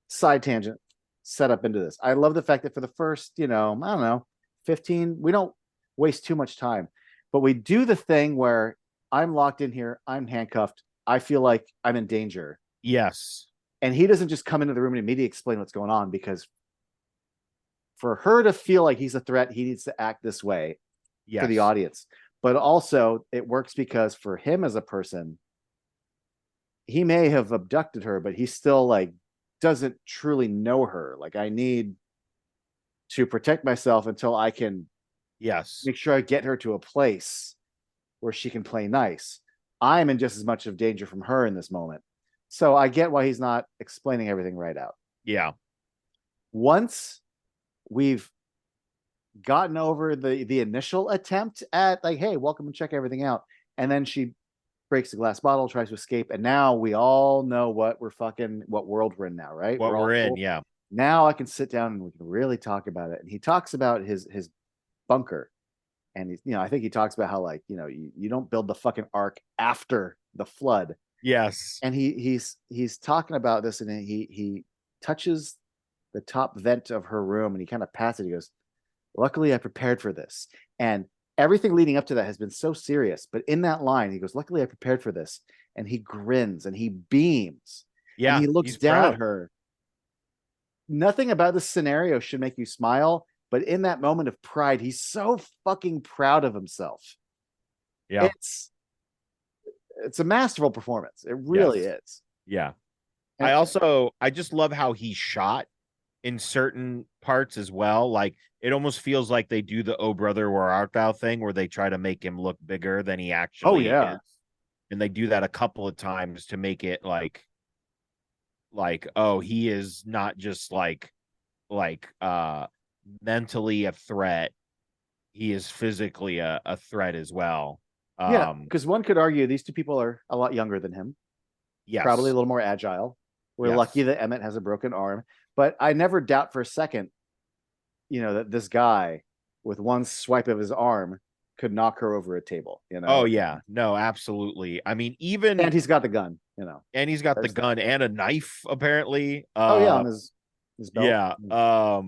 side tangent, set up into this. I love the fact that for the first, I don't know, 15, we don't waste too much time, but we do the thing where I'm locked in here, I'm handcuffed, I feel like I'm in danger. Yes. And he doesn't just come into the room and immediately explain what's going on, because for her to feel like he's a threat, he needs to act this way for the Yes. audience. But also, it works because for him as a person, he may have abducted her, but he still like doesn't truly know her. Like, I need to protect myself until I can Yes. make sure I get her to a place where she can play nice. I'm in just as much of danger from her in this moment. So I get why he's not explaining everything right out. Yeah. Once we've gotten over the initial attempt at like, hey, welcome and check everything out, and then she breaks the glass bottle, tries to escape, and now we all know what world we're in now, right? What We're all we're in. cool. Yeah. Now I can sit down and we can really talk about it. And he talks about his bunker, and he's, I think he talks about how, like, you don't build the fucking ark after the flood. Yes. And he's talking about this, and he touches the top vent of her room, and he kind of pats it. He goes, luckily I prepared for this. And everything leading up to that has been so serious, but in that line he goes, luckily I prepared for this. And he grins and he beams and Yeah. he looks He's down at proud. her. Nothing about this scenario should make you smile, but in that moment of pride, he's so fucking proud of himself. Yeah. It's a masterful performance. It really Yes. is. Yeah. And I just love how he shot in certain parts as well. Like it almost feels like they do the "Oh brother, where art thou" thing, where they try to make him look bigger than he oh actually yeah. is, and they do that a couple of times to make it like oh, he is not just like mentally a threat, he is physically a threat as well. Yeah, um because one could argue these two people are a lot younger than him, probably a yes. little more agile. We're lucky Yes. that Emmett has a broken arm, but I never doubt for a second, that this guy with one swipe of his arm could knock her over a table. Oh yeah, no, absolutely. I mean, And even he's got the gun. and he's got the There's that. gun and a knife apparently. Oh yeah, on his belt. Yeah.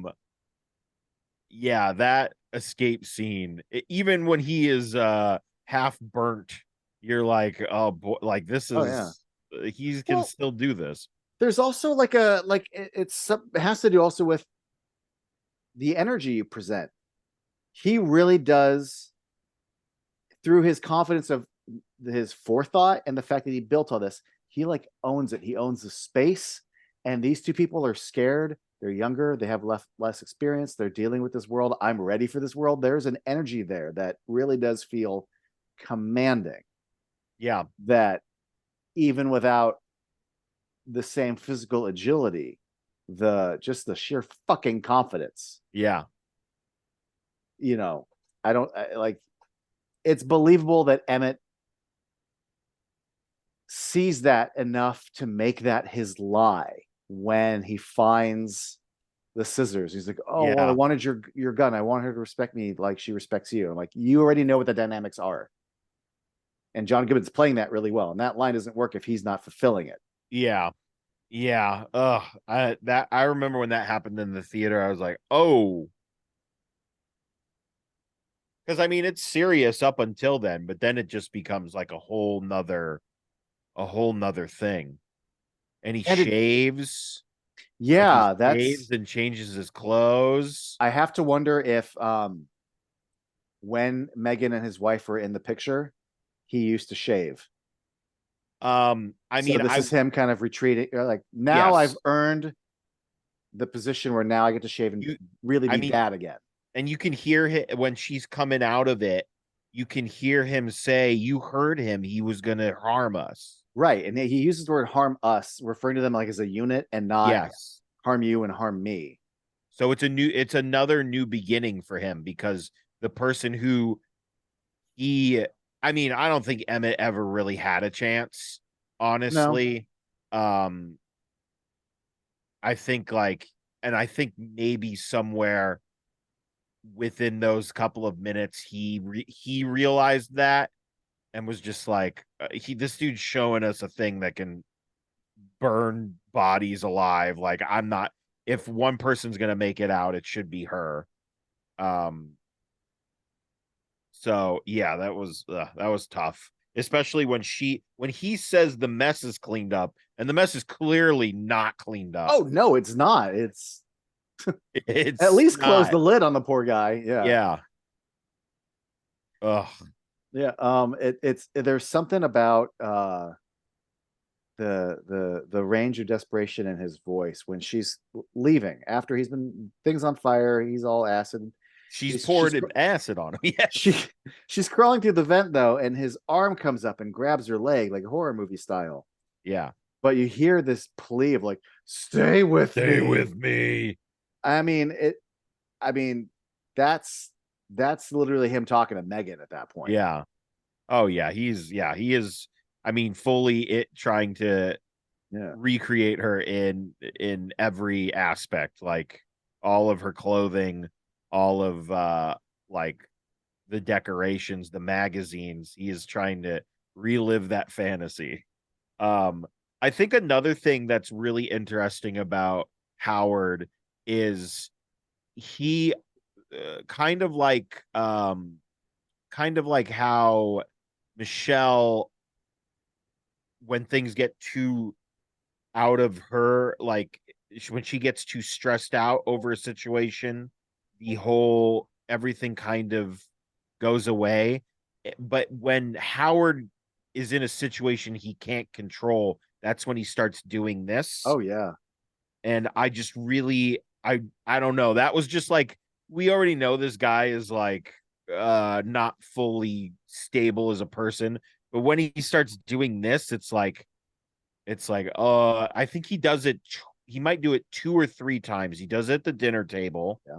Yeah, that escape scene, even when he is half burnt, you're like, oh boy, like this Oh yeah. is he can Well, still do this. there's also it has to do also with the energy you present. He really does, through his confidence of his forethought and the fact that he built all this, he like owns it. He owns the space. And these two people are scared. They're younger. They have less experience. They're dealing with this world. I'm ready for this world. There's an energy there that really does feel commanding. Yeah. That even without the same physical agility, the sheer fucking confidence. Yeah. You know, I don't like. It's believable that Emmett sees that enough to make that his lie when he finds the scissors. He's like, "Oh, well, I Yeah. wanted your gun. I want her to respect me like she respects you." I'm like, you already know what the dynamics are, and John Gibbons playing that really well. And that line doesn't work if he's not fulfilling it. Yeah. Yeah. I remember when that happened in the theater, I was like, oh, because I mean it's serious up until then, but then it just becomes like a whole nother thing. And he And it, shaves, like he yeah, shaves and changes his clothes. I have to wonder if when Megan and his wife were in the picture, he used to shave. I So mean, this I is him kind of retreating. Like, now I've yes, earned the position where now I get to shave and you really I be mean, dad again. and you can hear him when she's coming out of it, you can hear him say, "You heard him, he was gonna harm us." Right. And he uses the word harm us, referring to them like as a unit and not Yes. harm you and harm me. So it's another new beginning for him because the person who he I mean, I don't think Emmett ever really had a chance, No. honestly. Um, I think like, and I think maybe somewhere within those couple of minutes, he realized that and was just like, this dude's showing us a thing that can burn bodies alive. Like, I'm not. If one person's gonna make it out, it should be her. Um, So yeah, that was tough, especially when he says the mess is cleaned up, and the mess is clearly not cleaned up. Oh no, it's not. It's at It's least close not. the lid on the poor guy. Yeah. Yeah. Ugh. Yeah. It's there's something about the range of desperation in his voice when she's leaving after he's been things on fire, he's all acid. She's He's she's poured an acid on him. she Yes. she's crawling through the vent though, and his arm comes up and grabs her leg like horror movie style. Yeah. But you hear this plea of like, "Stay with Stay me." with me. I mean it. I mean that's literally him talking to Megan at that point. Yeah. Oh yeah. He is. I mean, fully it trying to Yeah. recreate her in every aspect, like all of her clothing, all of like the decorations, the magazines. He is trying to relive that fantasy. Um, I think another thing that's really interesting about Howard is he kind of kind of like how Michelle, when things get too out of her, like when she gets too stressed out over a situation, the whole everything kind of goes away. But when Howard is in a situation he can't control, that's when he starts doing this. Oh yeah. And I just really, I don't know. That was just like, we already know this guy is like not fully stable as a person, but when he starts doing this, it's like, I think he does it. He might do it 2 or 3 times. He does it at the dinner table. Yeah.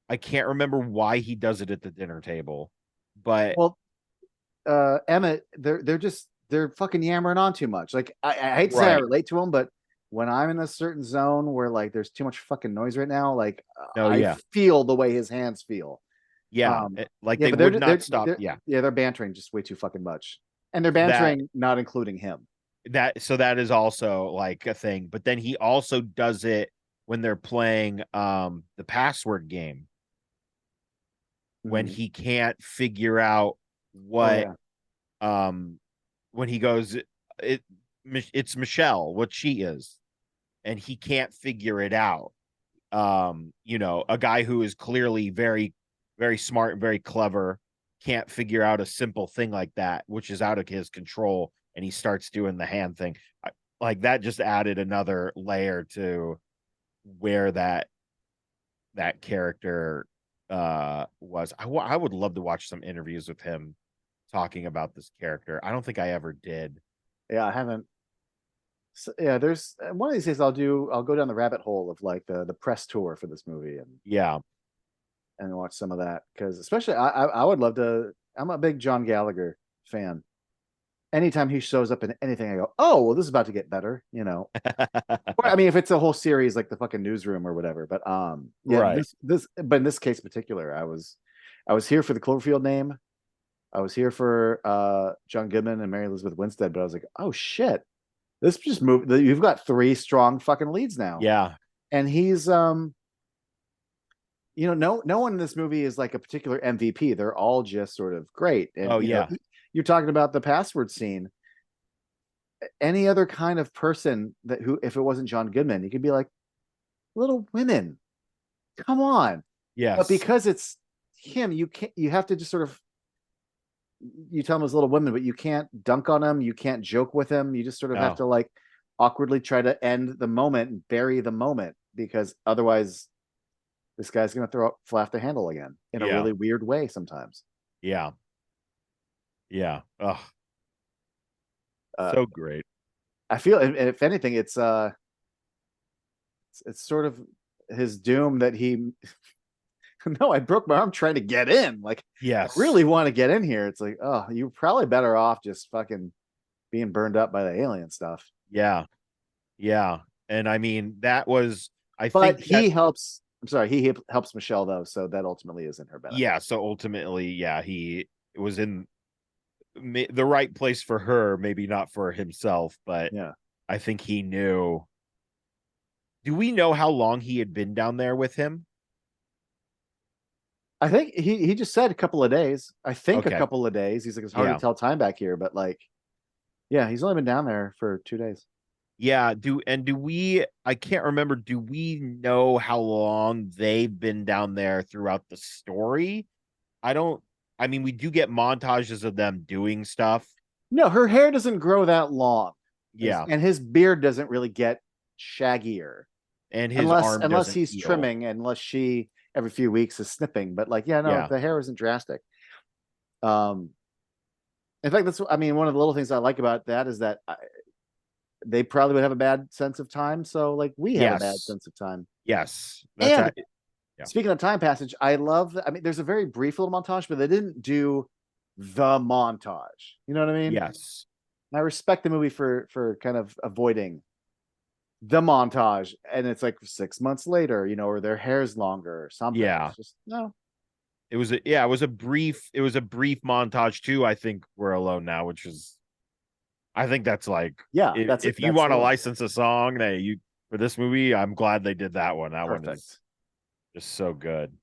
I can't remember why he does it at the dinner table, but Well, Emmett, they're fucking yammering on too much. Like I hate to say I right. relate to him, but when I'm in a certain zone where like there's too much fucking noise right now, like No, I yeah, feel the way his hands feel. yeah. Um, Like yeah, they but would not stop. they're Yeah, yeah they're bantering just way too fucking much, and they're that bantering not including him. that is also like a thing. But then he also does it when they're playing the password game, when Mhm. he can't figure out Oh what yeah, um when he goes, it's Michelle, what she is, and he can't figure it out. A guy who is clearly very, very smart and very clever can't figure out a simple thing like that, which is out of his control, and he starts doing the hand thing. Like that just added another layer to where that character was. I would love to watch some interviews with him talking about this character. I don't think I ever did. yeah. I haven't. So, yeah, there's one of these days I'll go down the rabbit hole of like the press tour for this movie Yeah. and watch some of that because especially I would love to. I'm a big John Gallagher fan. Anytime he shows up in anything, I go, oh well, this is about to get better, you know. Or I mean, if it's a whole series like the fucking newsroom or whatever. But yeah, Right. but in this case in particular, I was here for the Cloverfield name. I was here for John Goodman and Mary Elizabeth Winstead, but I was like, oh shit, this just moved. You've got three strong fucking leads now, Yeah. and he's no one in this movie is like a particular MVP. They're all just sort of great, and Oh yeah. you're talking about the password scene. Any other kind of person that who, if it wasn't John Goodman, you could be like, Little Women, come on. But Yes. because it's him, you can't. You have to just sort of you tell him it's Little Women, but you can't dunk on him. You can't joke with him. You just sort of have No. to like awkwardly try to end the moment and bury the moment because otherwise, this guy's going to throw fly off the handle again in a Yeah. really weird way sometimes. Yeah. Yeah. Oh, Uh, so great. I feel, and if anything, it's sort of his doom that he No, I broke my arm trying to get in. Like, I Yes. really want to get in here. It's like, oh, you're probably better off just fucking being burned up by the alien stuff. Yeah. Yeah. And I mean, that was, I But think that, he helps. I'm sorry, he helps Michelle though, so that ultimately is in her benefit. yeah. So ultimately, yeah, he was in the right place for her, maybe not for himself, but Yeah, I think he knew. Do we know how long he had been down there with him? I think he just said a couple of days. I think a Okay. couple of days. He's like, it's hard to Yeah. tell time back here, but like, yeah, he's only been down there for 2 days. Yeah. Do we, I can't remember, do we know how long they've been down there throughout the story? I don't, I mean, we do get montages of them doing stuff. No, her hair doesn't grow that long, Yeah. and his beard doesn't really get shaggier And his unless arm doesn't he's heal. trimming, unless she every few weeks is snipping. But like, yeah, no, Yeah. the hair isn't drastic. Um, in fact, that's I mean, one of the little things I like about that is that they probably would have a bad sense of time, so like we have a bad Yes. sense of time. Yes. That's And yeah. speaking of time passage, I love. I mean, there's a very brief little montage, but they didn't do the montage. You know what I mean? Yes. I respect the movie for kind of avoiding the montage, and it's like 6 months later, or their hair's longer or something. Yeah. It's just no. It was a it was a brief montage too. I think We're Alone Now, which is I think that's like Yeah, that's it. if you That's want the to one. license a song that you for this movie, I'm glad they did that one. That one is Perfect. just so good.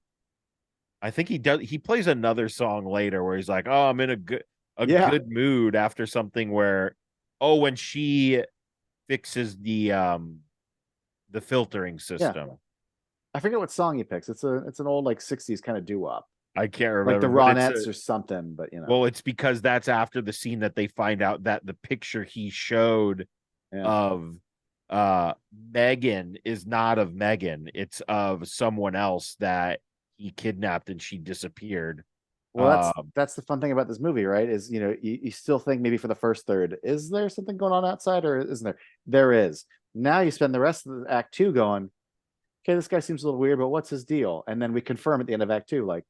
I think he plays another song later where he's like, "Oh, I'm in a Yeah, good mood after something where oh, when she fixes the filtering yeah. system." I forget what song he picks. It's an old like '60s kind of doo wop, I can't like the remember, but it's Ronettes a or something. But well, it's because that's after the scene that they find out that the picture he showed yeah. of Megan is not of Megan, it's of someone else that he kidnapped and she disappeared. Well, Um that's the fun thing about this movie, right? Is you still think maybe for the first third, is there something going on outside, or isn't there? There is. Now you spend the rest of the act two going, okay, this guy seems a little weird, but what's his deal? And then we confirm at the end of act two, like,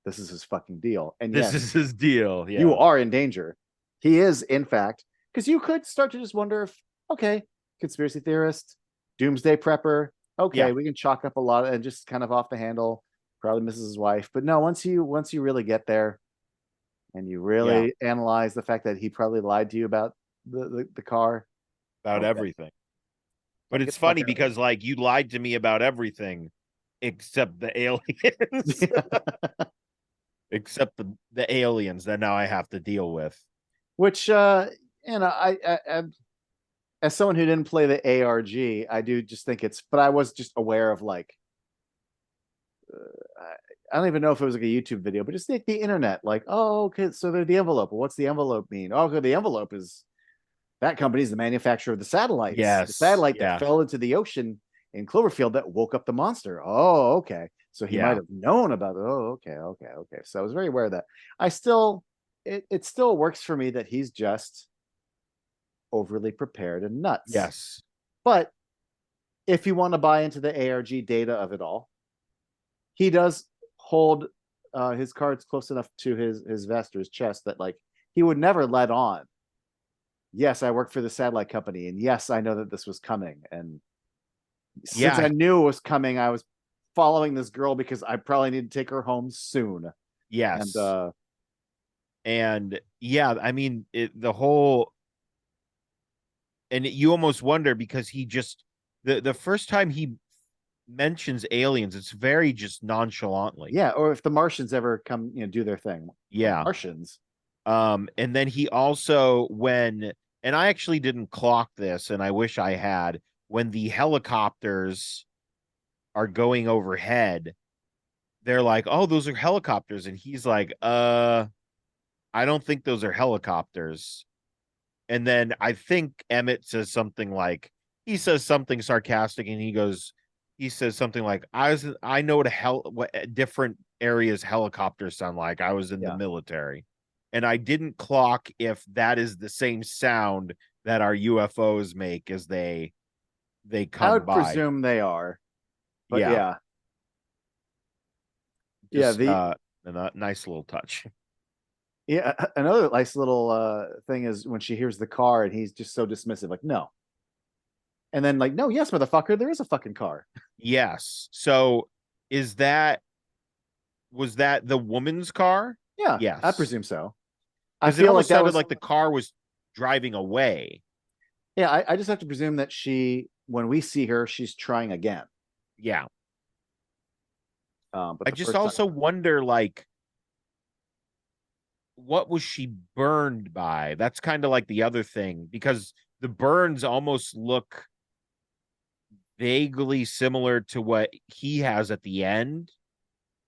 this is his fucking deal. And this yes, is his deal. you Yeah. are in danger. He is, in fact, because you could start to just wonder if, okay, conspiracy theorist, doomsday prepper, Yeah. okay, we can chalk up a lot and just kind of off the handle, probably misses his wife. But no, once you really get there and you Yeah. really analyze the fact that he probably lied to you about the car, About okay, everything. But time to get it's the fuck funny out of here. because like you lied to me about everything except the aliens. Except the aliens that now I have to deal with. Which I as someone who didn't play the ARG, I do just think but I was just aware of like I don't even know if it was like a YouTube video, but just like the internet, like, oh, okay, so they're the envelope. Well, what's the envelope mean? Oh, okay, the envelope is that company's the manufacturer of the Yes. satellite that Yeah. fell into the ocean in Cloverfield that woke up the monster. Oh, okay. So he might Yeah. have known about it. Oh, okay, okay, okay. So I was very aware of that. I still, it still works for me that he's just overly prepared and nuts. Yes. But if you want to buy into the ARG data of it all, he does hold his cards close enough to his vest or his chest that like he would never let on. Yes, I work for the satellite company, and yes, I know that this was coming. And since Yeah. I knew it was coming, I was following this girl because I probably need to take her home soon. And Yes. And yeah, I mean, the whole, and you almost wonder because he just, the first time he mentions aliens, it's very just nonchalantly. yeah, or if the Martians ever come, do their thing, the Yeah. Martians. And then he also, and I actually didn't clock this, and I wish I had, when the helicopters are going overhead, they're like, oh, those are helicopters. And he's like, I don't think those are helicopters. And then I think Emmett says something like, he says something sarcastic, and he says something like, I know what different areas helicopters sound like. I was in the Yeah, military, and I didn't clock if that is the same sound that our UFOs make as they I come would by. presume they are, but Yeah, yeah, Yeah, Just the a nice little touch. yeah, another nice little thing is when she hears the car and he's just so dismissive, like, no. And then like, no, yes, motherfucker, there is a fucking car. Yes. So is that was that the woman's car? Yeah, I Yes. presume so. I Because it feel like almost that sounded was like the car was driving away. yeah, I just have to presume that she when we see her, she's trying again. Yeah. But I the just first time also wonder, like, what was she burned by? That's kind of like the other thing, because the burns almost look vaguely similar to what he has at the end,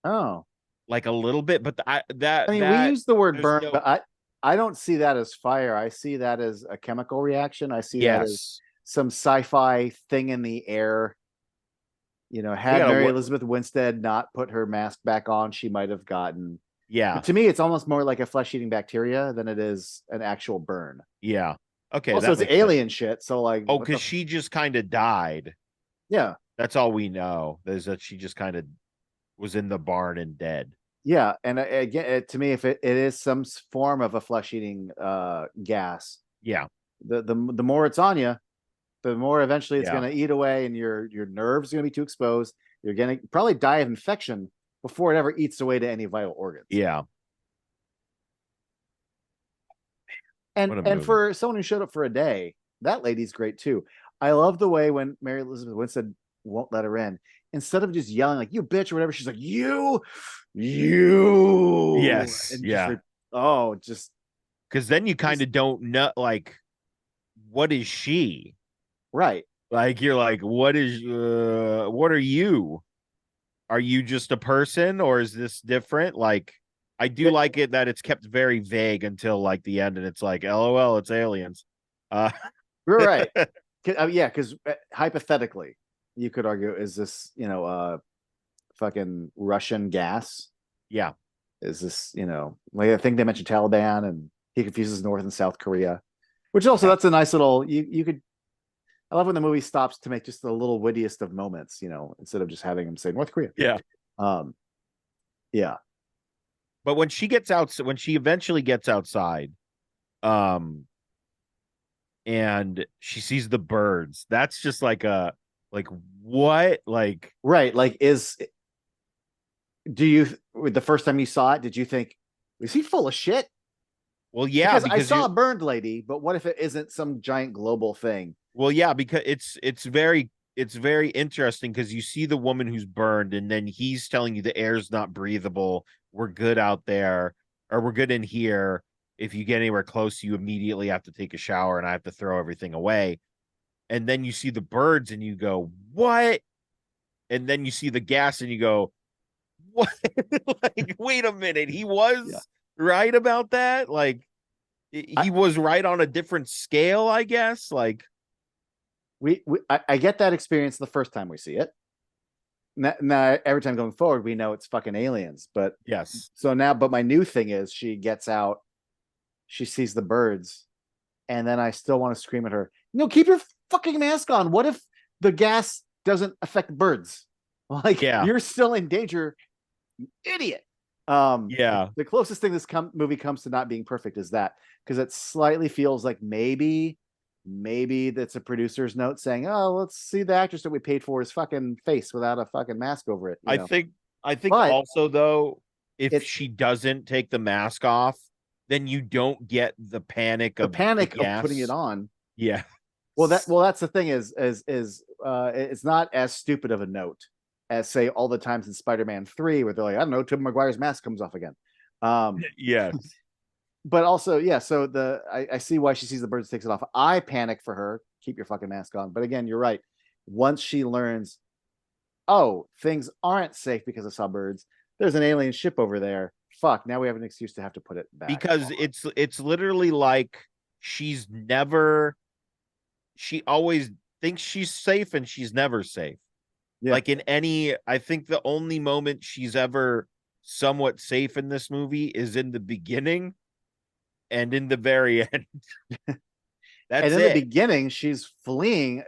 oh. like a little bit, but I mean, we use the word there's burn, no. but I don't see that as fire. I see that as a chemical reaction. I see that as Yes. some sci-fi thing in the air. We Had gotta Mary what. Elizabeth Winstead not put her mask back on, she might have gotten. Yeah. But to me, it's almost more like a flesh-eating bacteria than it is an actual burn. Yeah. Okay, Also, that it's makes sense. alien shit. So, like, Oh, what because the? she just kind of died. Yeah, That's all we know. Is that she just kind of was in the barn and dead. yeah. And again, to me, if it is some form of a flesh-eating gas, Yeah. the more it's on you, the more eventually it's Yeah. going to eat away, and your nerves are going to be too exposed. You're going to probably die of infection before it ever eats away to any vital organs. Yeah. And What a and movie. for someone who showed up for a day, that lady's great too. I love the way when Mary Elizabeth Winstead won't let her in, instead of just yelling like "you bitch" or whatever, she's like "you," Yes. and just Yeah. oh, Because then you kind just of don't know, like, what is she? right. Like, you're like, what are you? Are you just a person, or is this different? Like, I do Yeah, like it that it's kept very vague until like the end, and it's like, LOL, it's aliens. Uh, we're right. Yeah, because hypothetically, you could argue, is this fucking Russian gas? yeah. Is this like I think they mentioned Taliban, and he confuses North and South Korea, which also Yeah. that's a nice little you could. I love when the movie stops to make just the little wittiest of moments, instead of just having him say North Korea. Yeah. Um, yeah, But when she eventually gets outside, um, and she sees the birds, that's just like what? Like, right. Like, the first time you saw it, did you think, is he full of shit? well, yeah, Because I because saw you a burned lady, but what if it isn't some giant global thing? well, yeah, because it's very interesting because you see the woman who's burned, and then he's telling you the air's not breathable. We're good out there, or we're good in here. If you get anywhere close, you immediately have to take a shower, and I have to throw everything away. And then you see the birds, and you go, "What?" And then you see the gas, and you go, "What?" Like, wait a minute, he Yeah, was right about that. Like, I he was right on a different scale, I guess. Like, I get that experience the first time we see it. Now, every time going forward, we know it's fucking aliens. But yes, so now, but my new thing is she gets out, she sees the birds, and then I still want to scream at her, keep your fucking mask on. What if the gas doesn't affect birds? Like, yeah, you're still in danger, idiot. Um, yeah. the closest thing this movie comes to not being perfect is that, because it slightly feels like maybe that's a producer's note saying, "Oh, let's see the actress that we paid for his fucking face without a fucking mask over it," I think I think But also though, if it's she doesn't take the mask off, then you don't get the panic the of the panic of putting it gas. on. Yeah. Well, that's the thing is it's not as stupid of a note as say all the times in Spider-Man 3 where they're like, I don't know, Tobey Maguire's mask comes off again. Um, Yes. but also, yeah, so I see why she sees the birds, takes it off. I panic for her. Keep your fucking mask on. But again, you're right. Once she learns, oh, things aren't safe because of suburbs. There's an alien ship over there. Fuck. Now we have an excuse to have to put it back Because on. it's literally like she's never she always thinks she's safe and she's never safe. Yeah. Like, in any, I think the only moment she's ever somewhat safe in this movie is in the beginning and in the very end. And That's in the it. beginning, she's fleeing.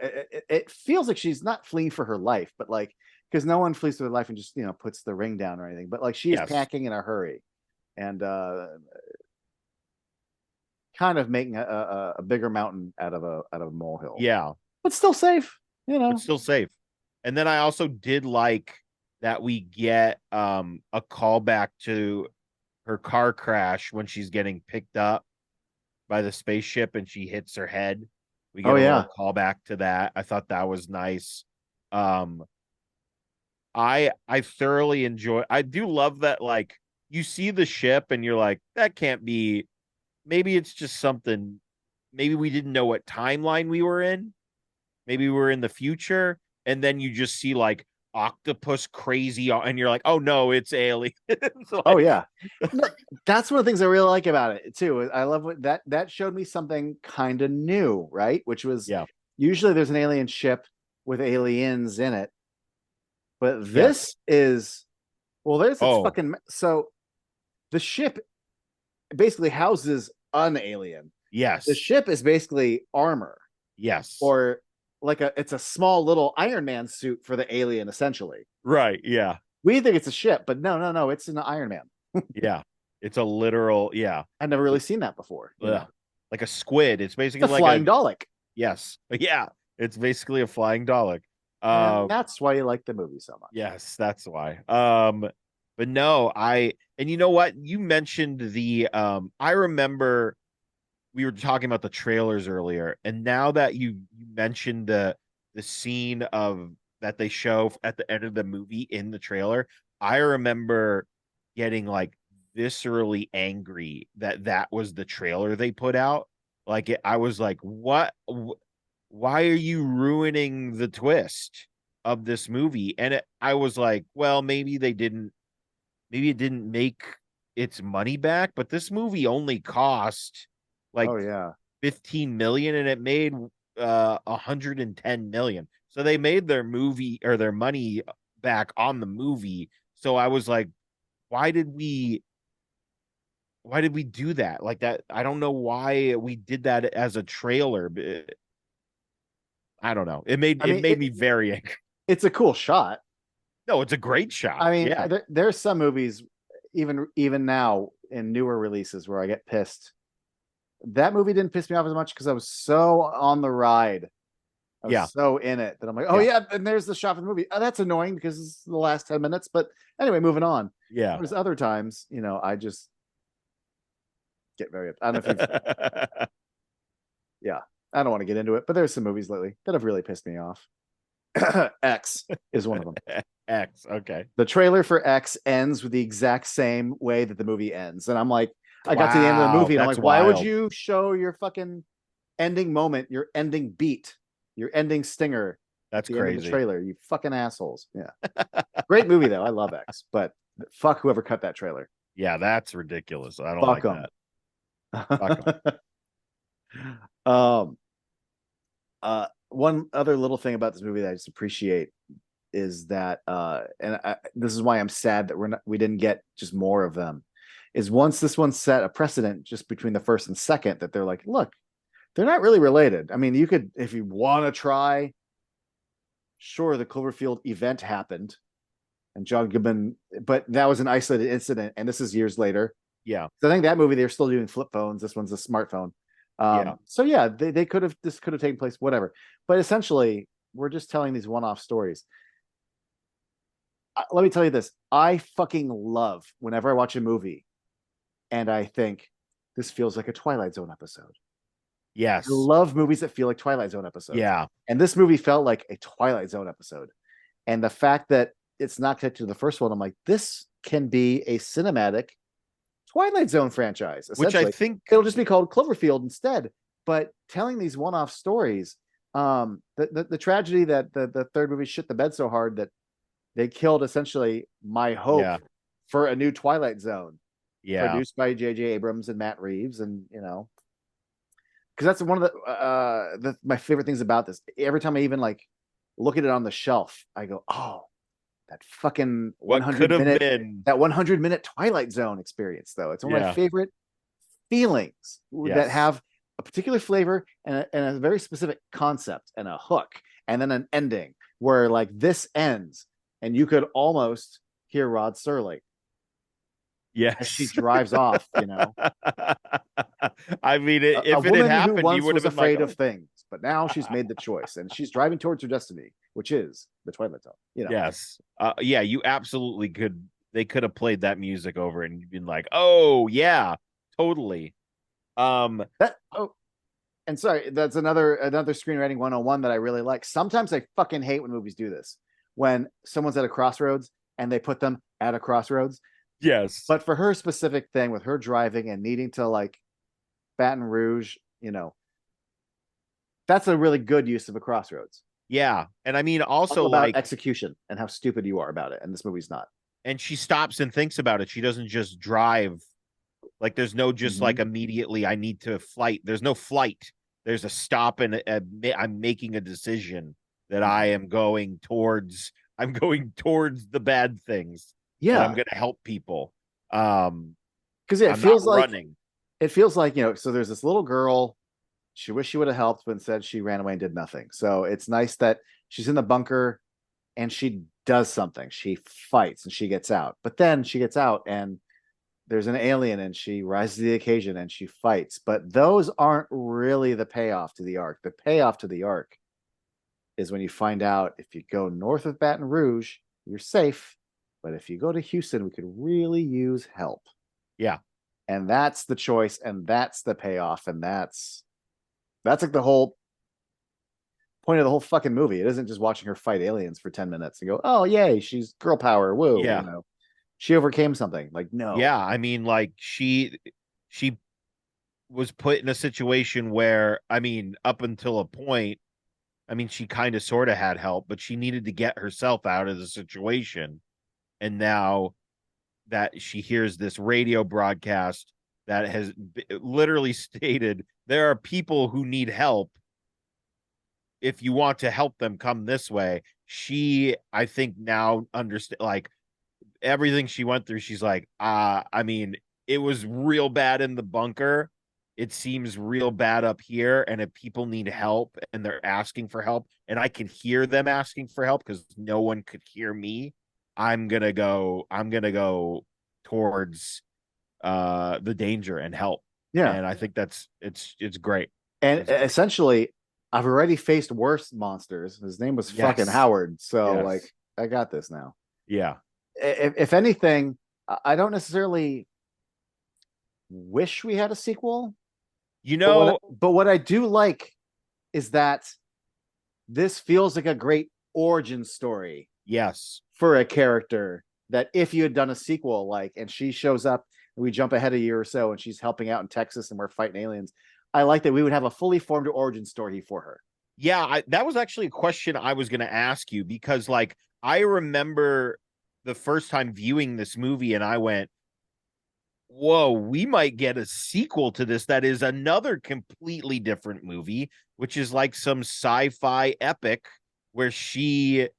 It feels like she's not fleeing for her life, but like, because no one flees for their life and just, puts the ring down or anything. But like, she is Yes. packing in a hurry and kind of making a bigger mountain out of a molehill, Yeah, but still safe. but still safe. And then I also did like that we get a callback to her car crash when she's getting picked up by the spaceship and she hits her head. We Oh get a yeah, little callback to that. I thought that was nice. Um I thoroughly enjoy. I do love that, like, you see the ship and you're like, that can't be, maybe it's just something, maybe we didn't know what timeline we were in. Maybe we're in the future, and then you just see like octopus crazy, and you're like, oh no, it's aliens. oh Like, yeah. No, that's one of the things I really like about it too. I love what that showed me something kind of new, right? Which was yeah, usually there's an alien ship with aliens in it, but yes, this is there's its oh, fucking so the ship basically houses an alien. The yes, ship is basically armor yes, or it's a small little Iron Man suit for the alien essentially. right, yeah, We think it's a ship, but no, it's an Iron Man. yeah. It's a literal, yeah, I've never really seen that before, ugh, like a squid. It's It's basically a like a, flying Dalek. yes, yeah. It's basically a flying Dalek. And that's why you like the movie so much. Yes, that's why. But no, and you know what? You mentioned the I remember we were talking about the trailers earlier, and now that you mentioned the scene of that they show at the end of the movie in the trailer, I remember getting like viscerally angry that that was the trailer they put out. Like I was like, what? Why are you ruining the twist of this movie? And I was like, well, maybe it didn't make its money back, but this movie only cost like Oh yeah. 15 million and it made 110 million. So they made their movie or their money back on the movie. So I was like, why did we why did we do that? Like that, I don't know why we did that as a trailer. But I don't know. I It mean, made me very angry. it's a cool shot. No, it's a great shot. I mean, Yeah. there's some movies, even now in newer releases, where I get pissed. That movie didn't piss me off as much because I was so on the ride. I was Yeah. so in it that I'm like, oh Yeah. yeah, and there's the shot for the movie. Oh, that's annoying because it's the last 10 minutes. But anyway, moving on. Yeah. Whereas other times, I just get very. I don't know if you've. Yeah, I don't want to get into it, but there's some movies lately that have really pissed me off. X is one of them. X. Okay. The trailer for X ends with the exact same way that the movie ends, and I'm like, I got to the end of the Wow. movie, and I'm That's like, why would wild. you show your fucking ending moment, your ending beat, your ending stinger at That's the end of the crazy. trailer? You fucking assholes. Yeah, great movie though. I love X, but fuck whoever cut that trailer. Yeah, that's ridiculous. I don't Fuck like them. that. Fuck them. um, one other little thing about this movie that I just appreciate is that, this is why I'm sad that we didn't get just more of them. Is once this one set a precedent just between the first and second that they're like, look, they're not really related. I mean, you could, if you want to try, sure, the Cloverfield event happened and John Goodman, but that was an isolated incident, and this is years later. Yeah. So I think that movie they're still doing flip phones. This one's a smartphone. Yeah. So yeah, they could have this could have taken place, whatever. But essentially, we're just telling these one-off stories. Let me tell you this: I fucking love whenever I watch a movie and I think this feels like a Twilight Zone episode. I Yes. love movies that feel like Twilight Zone episodes, Yeah. and this movie felt like a Twilight Zone episode. And the fact that it's not connected to the first one, I'm like, this can be a cinematic Twilight Zone franchise. Which I Essentially, think, it'll just be called Cloverfield instead. But telling these one-off stories, the tragedy that the third movie shit the bed so hard that they killed essentially my hope yeah. for a new Twilight Zone, Yeah. produced by J.J. Abrams and Matt Reeves, and because that's one of my favorite things about this. Every time I even like look at it on the shelf, I go, oh, that fucking What could 100 have minute been. that 100-minute Twilight Zone experience, though. It's one of my Yeah. favorite feelings that Yes. have a particular flavor and a very specific concept and a hook and then an ending where like this ends and you could almost hear Rod Serling as she Yes. drives off, you know. I mean, A if it had woman who happened, you once would have was been like, afraid of oh. things, but now she's made the choice and she's driving towards her destiny, which is the Twilight Zone, you know. Yes. Yeah, you absolutely could. They could have played that music over and you'd been like, oh yeah, totally. That oh, and sorry, that's another screenwriting 101 that I really like. Sometimes I fucking hate when movies do this. When someone's at a crossroads and they put them at a crossroads. yes. But for her specific thing with her driving and needing to like Baton Rouge, you know, that's a really good use of a crossroads. Yeah. And I mean, All also about like, execution and how stupid you are about it. And this movie's not. and she stops and thinks about it. She doesn't just drive. Like there's no just Mm-hmm. like immediately I need to flight. There's no flight. There's a stop and I'm making a decision that I am going towards. I'm going towards the bad things and I'm Yeah. going to help people. Because yeah, I'm not running. it feels like, you know, so there's this little girl. She wished she would have helped, but instead she ran away and did nothing. So it's nice that she's in the bunker and she does something. She fights and she gets out. But then she gets out and there's an alien and she rises to the occasion and she fights. But those aren't really the payoff to the arc. The payoff to the arc is when you find out if you go north of Baton Rouge, you're safe. But if you go to Houston, we could really use help. Yeah. And that's the choice, and that's the payoff, and that's like the whole point of the whole fucking movie. It isn't just watching her fight aliens for 10 minutes and go, oh yay, she's girl power, woo, you Yeah. know. She overcame something. Like, no. Yeah. I mean, like she was put in a situation where, I mean, up until a point, I mean, she kind of sort of had help, but she needed to get herself out of the situation. And now that she hears this radio broadcast that has literally stated there are people who need help. If you want to help them, come this way. She, I think, now understand like everything she went through. She's like, I mean, it was real bad in the bunker. It seems real bad up here. And if people need help and they're asking for help, and I can hear them asking for help because no one could hear me, I'm gonna go towards the danger and help. Yeah. And I think it's great. And It's great. essentially, I've already faced worse monsters. His name was fucking Yes. Howard. So, Yes. like, I got this now. Yeah. If anything, I don't necessarily wish we had a sequel. You know, But what I do like is that this feels like a great origin story yes. for a character that if you had done a sequel, like, and she shows up and we jump ahead a year or so and she's helping out in Texas and we're fighting aliens, I like that we would have a fully formed origin story for her. Yeah, that was actually a question I was going to ask you because, like, I remember the first time viewing this movie and I went, whoa, we might get a sequel to this that is another completely different movie, which is like some sci-fi epic where she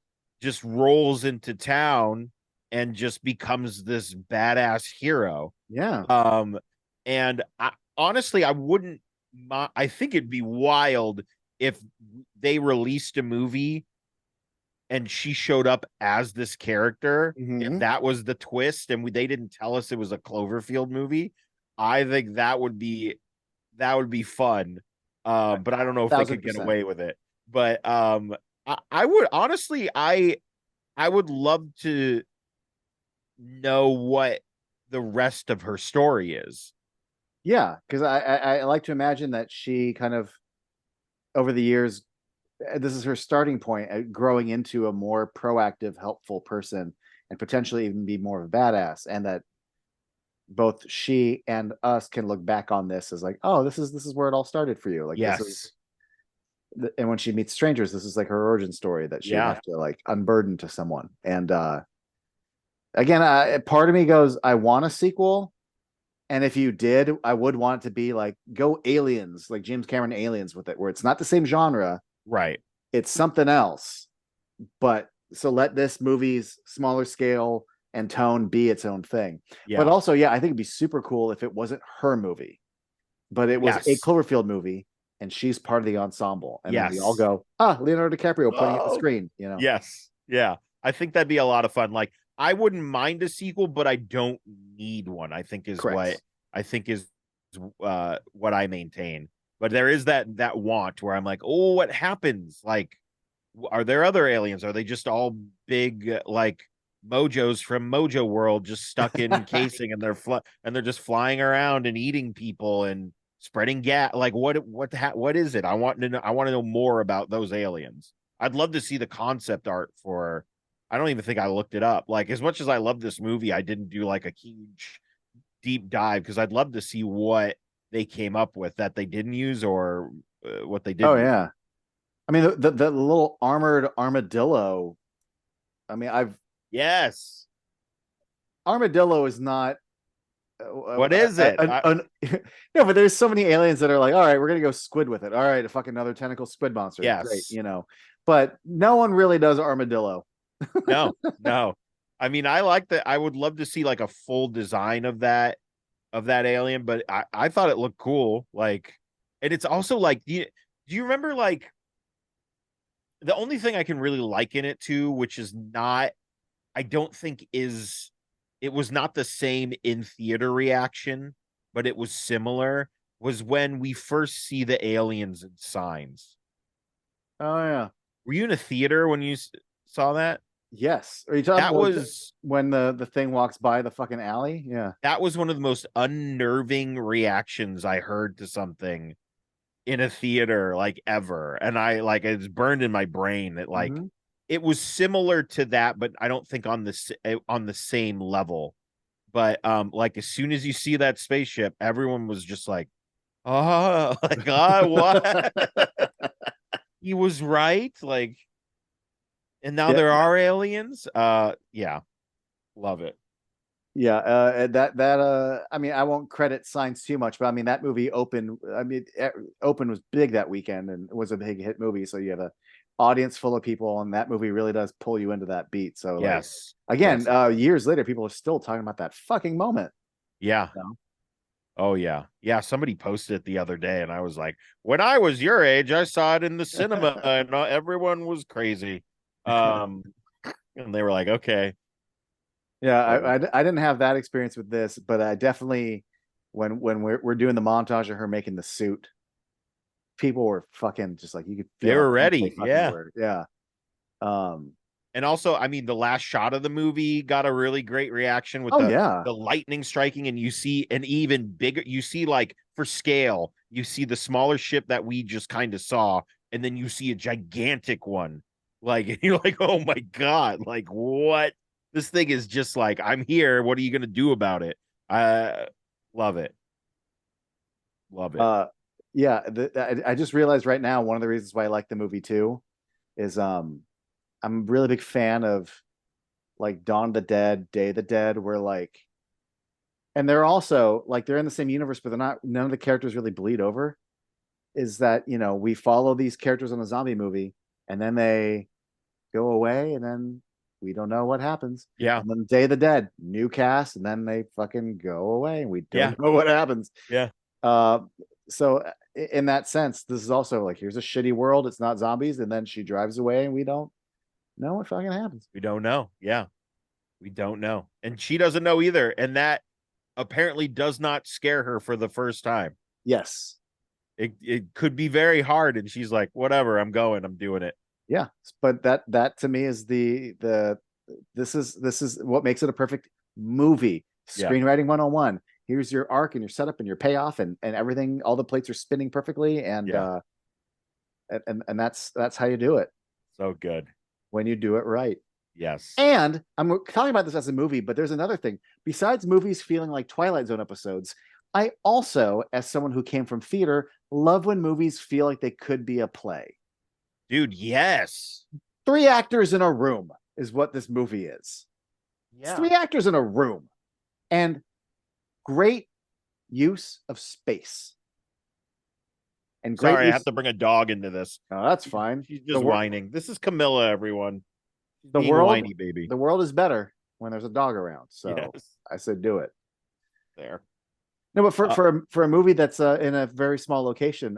just rolls into town and just becomes this badass hero. Yeah. And honestly, I wouldn't. I think it'd be wild if they released a movie and she showed up as this character. If Mm-hmm. that was the twist, and they didn't tell us it was a Cloverfield movie, I think that would be fun. But I don't know if they could get 1,000%. away with it. But I would honestly, I would love to know what the rest of her story is. Yeah, because I like to imagine that she kind of over the years, this is her starting point at growing into a more proactive, helpful person, and potentially even be more of a badass, and that both she and us can look back on this as like, oh, this is where it all started for you. Like this is, Yes. and when she meets strangers, this is like her origin story that she would Yeah. have to like unburden to someone. And again, part of me goes, I want a sequel. And if you did, I would want it to be like go aliens, like James Cameron aliens with it, where it's not the same genre, Right. it's something else. But so let this movie's smaller scale and tone be its own thing. Yeah. But also, yeah, I think it'd be super cool if it wasn't her movie. but it was a Yes. Cloverfield movie, and she's part of the ensemble. And then we all Yes. go, ah, Leonardo DiCaprio pointing at the Oh, screen, you know? yes. Yeah. I think that'd be a lot of fun. Like, I wouldn't mind a sequel, but I don't need one, I think is what Correct. I think is what I maintain. But there is that want where I'm like, oh, what happens? Like, are there other aliens? Are they just all big like mojos from Mojo World just stuck in casing and they're just flying around and eating people and spreading gas? Like what is it? I want to know more about those aliens. I'd love to see the concept art for. I don't even think I looked it up. Like as much as I love this movie, I didn't do like a huge deep dive because I'd love to see what they came up with that they didn't use or what they did Oh use. yeah. I mean, the little armored armadillo. I mean, I've Yes. armadillo is not What is it? no, but there's so many aliens that are like, all right, we're gonna go squid with it. All right, a fucking another tentacle squid monster. Great, Yes. you know. But no one really does armadillo. No, no. I mean, I like that. I would love to see like a full design of that alien, but I thought it looked cool. Like, and it's also like, do you remember like the only thing I can really liken it to, which is not, I don't think is, it was not the same in theater reaction, but it was similar, was when we first see the aliens in Signs. Oh yeah. Were you in a theater when you saw that? Yes. Are you talking That about was when the thing walks by the fucking alley? Yeah. that was one of the most unnerving reactions I heard to something in a theater like ever. And I like it's burned in my brain that like Hmm. it was similar to that, but I don't think on the same level. But like as soon as you see that spaceship, everyone was just like, oh, like, oh, what? He was right. Like, and now Yeah. there are aliens. Yeah, love it. Yeah, I mean, I won't credit Signs too much, but I mean that movie opened. I mean, Open was big that weekend and it was a big hit movie. So you have a audience full of people, and that movie really does pull you into that beat. So like, Yes. again, Yes. years later, people are still talking about that fucking moment. Yeah. You know? Oh yeah. Yeah, somebody posted it the other day and I was like, "When I was your age, I saw it in the cinema and everyone was crazy." Um and they were like, "Okay." Yeah, So, I didn't have that experience with this, but I definitely when we're doing the montage of her making the suit, people were fucking just like you could they feel how were pumped they ready. fucking Yeah. were. Yeah. Um. And also, I mean, the last shot of the movie got a really great reaction with Oh yeah. the lightning striking, and you see an even bigger. You see, like for scale, you see the smaller ship that we just kind of saw, and then you see a gigantic one. Like and you're like, oh my god, like what? This thing is just like, I'm here. What are you gonna do about it? I love it, love it. Uh, yeah, I just realized right now one of the reasons why I like the movie too is I'm a really big fan of like Dawn of the Dead, Day of the Dead, where like and they're also like they're in the same universe, but they're not none of the characters really bleed over. Is that, you know, we follow these characters in a zombie movie and then they go away and then we don't know what happens. Yeah, And then Day of the Dead, new cast, and then they fucking go away and we yeah, don't know what happens. yeah. Uh, so in that sense, this is also like here's a shitty world. It's not zombies, and then she drives away, and we don't know what fucking happens. We don't know. Yeah, we don't know, and she doesn't know either. And that apparently does not scare her for the first time. Yes, It could be very hard, and she's like, "Whatever, I'm going, I'm doing it." yeah, but that to me is the this is what makes it a perfect movie. Yeah, Screenwriting 101. Here's your arc and your setup and your payoff and everything. All the plates are spinning perfectly, yeah, and that's how you do it so good. when you do it right. Yes, And I'm talking about this as a movie, but there's another thing. Besides movies feeling like Twilight Zone episodes, I also, as someone who came from theater, love when movies feel like they could be a play. dude. Yes, Three actors in a room is what this movie is. It's yeah. three actors in a room and great use of space and great Sorry, I have use. to bring a dog into this. Oh, that's fine. She's just whining. This is Camilla, everyone. She's The being a world whiny baby. the world is better when there's a dog around. So Yes, I said do it. there. No, but Uh, for a movie that's in a very small location,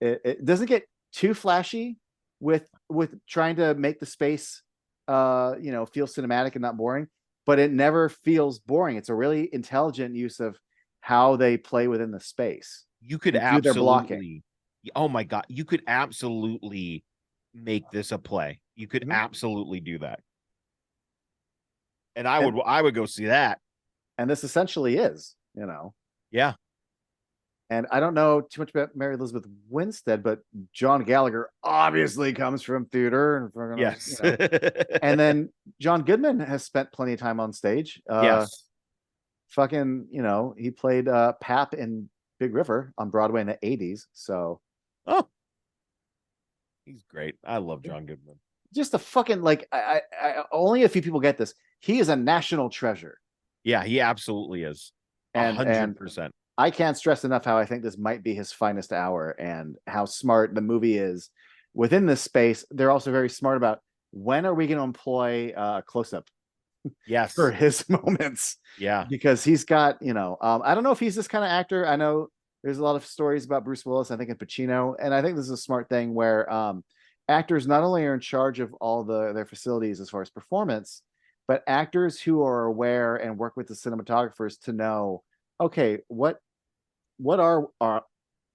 it doesn't get too flashy with trying to make the space feel cinematic and not boring, but it never feels boring. It's a really intelligent use of how they play within the space you could and do their blocking. absolutely, oh my God, you could absolutely make this a play. You could Mhm. absolutely do that. And And I would go see that. and this essentially is. Yeah. And I don't know too much about Mary Elizabeth Winstead, but John Gallagher obviously comes from theater and Yes. and then John Goodman has spent plenty of time on stage. Yes. He played Pap in Big River on Broadway in the 80s. So Oh, he's great. I love yeah, John Goodman. just a fucking like only a few people get this. He is a national treasure. Yeah, he absolutely is. A And hundred percent. I can't stress enough how I think this might be his finest hour and how smart the movie is within this space. They're also very smart about when are we going to employ close up for Yes. his moments Yeah. because he's got, I don't know if he's this kind of actor. I know there's a lot of stories about Bruce Willis, I think, and Pacino. And I think this is a smart thing where actors not only are in charge of all their facilities as far as performance, but actors who are aware and work with the cinematographers to know, okay, what are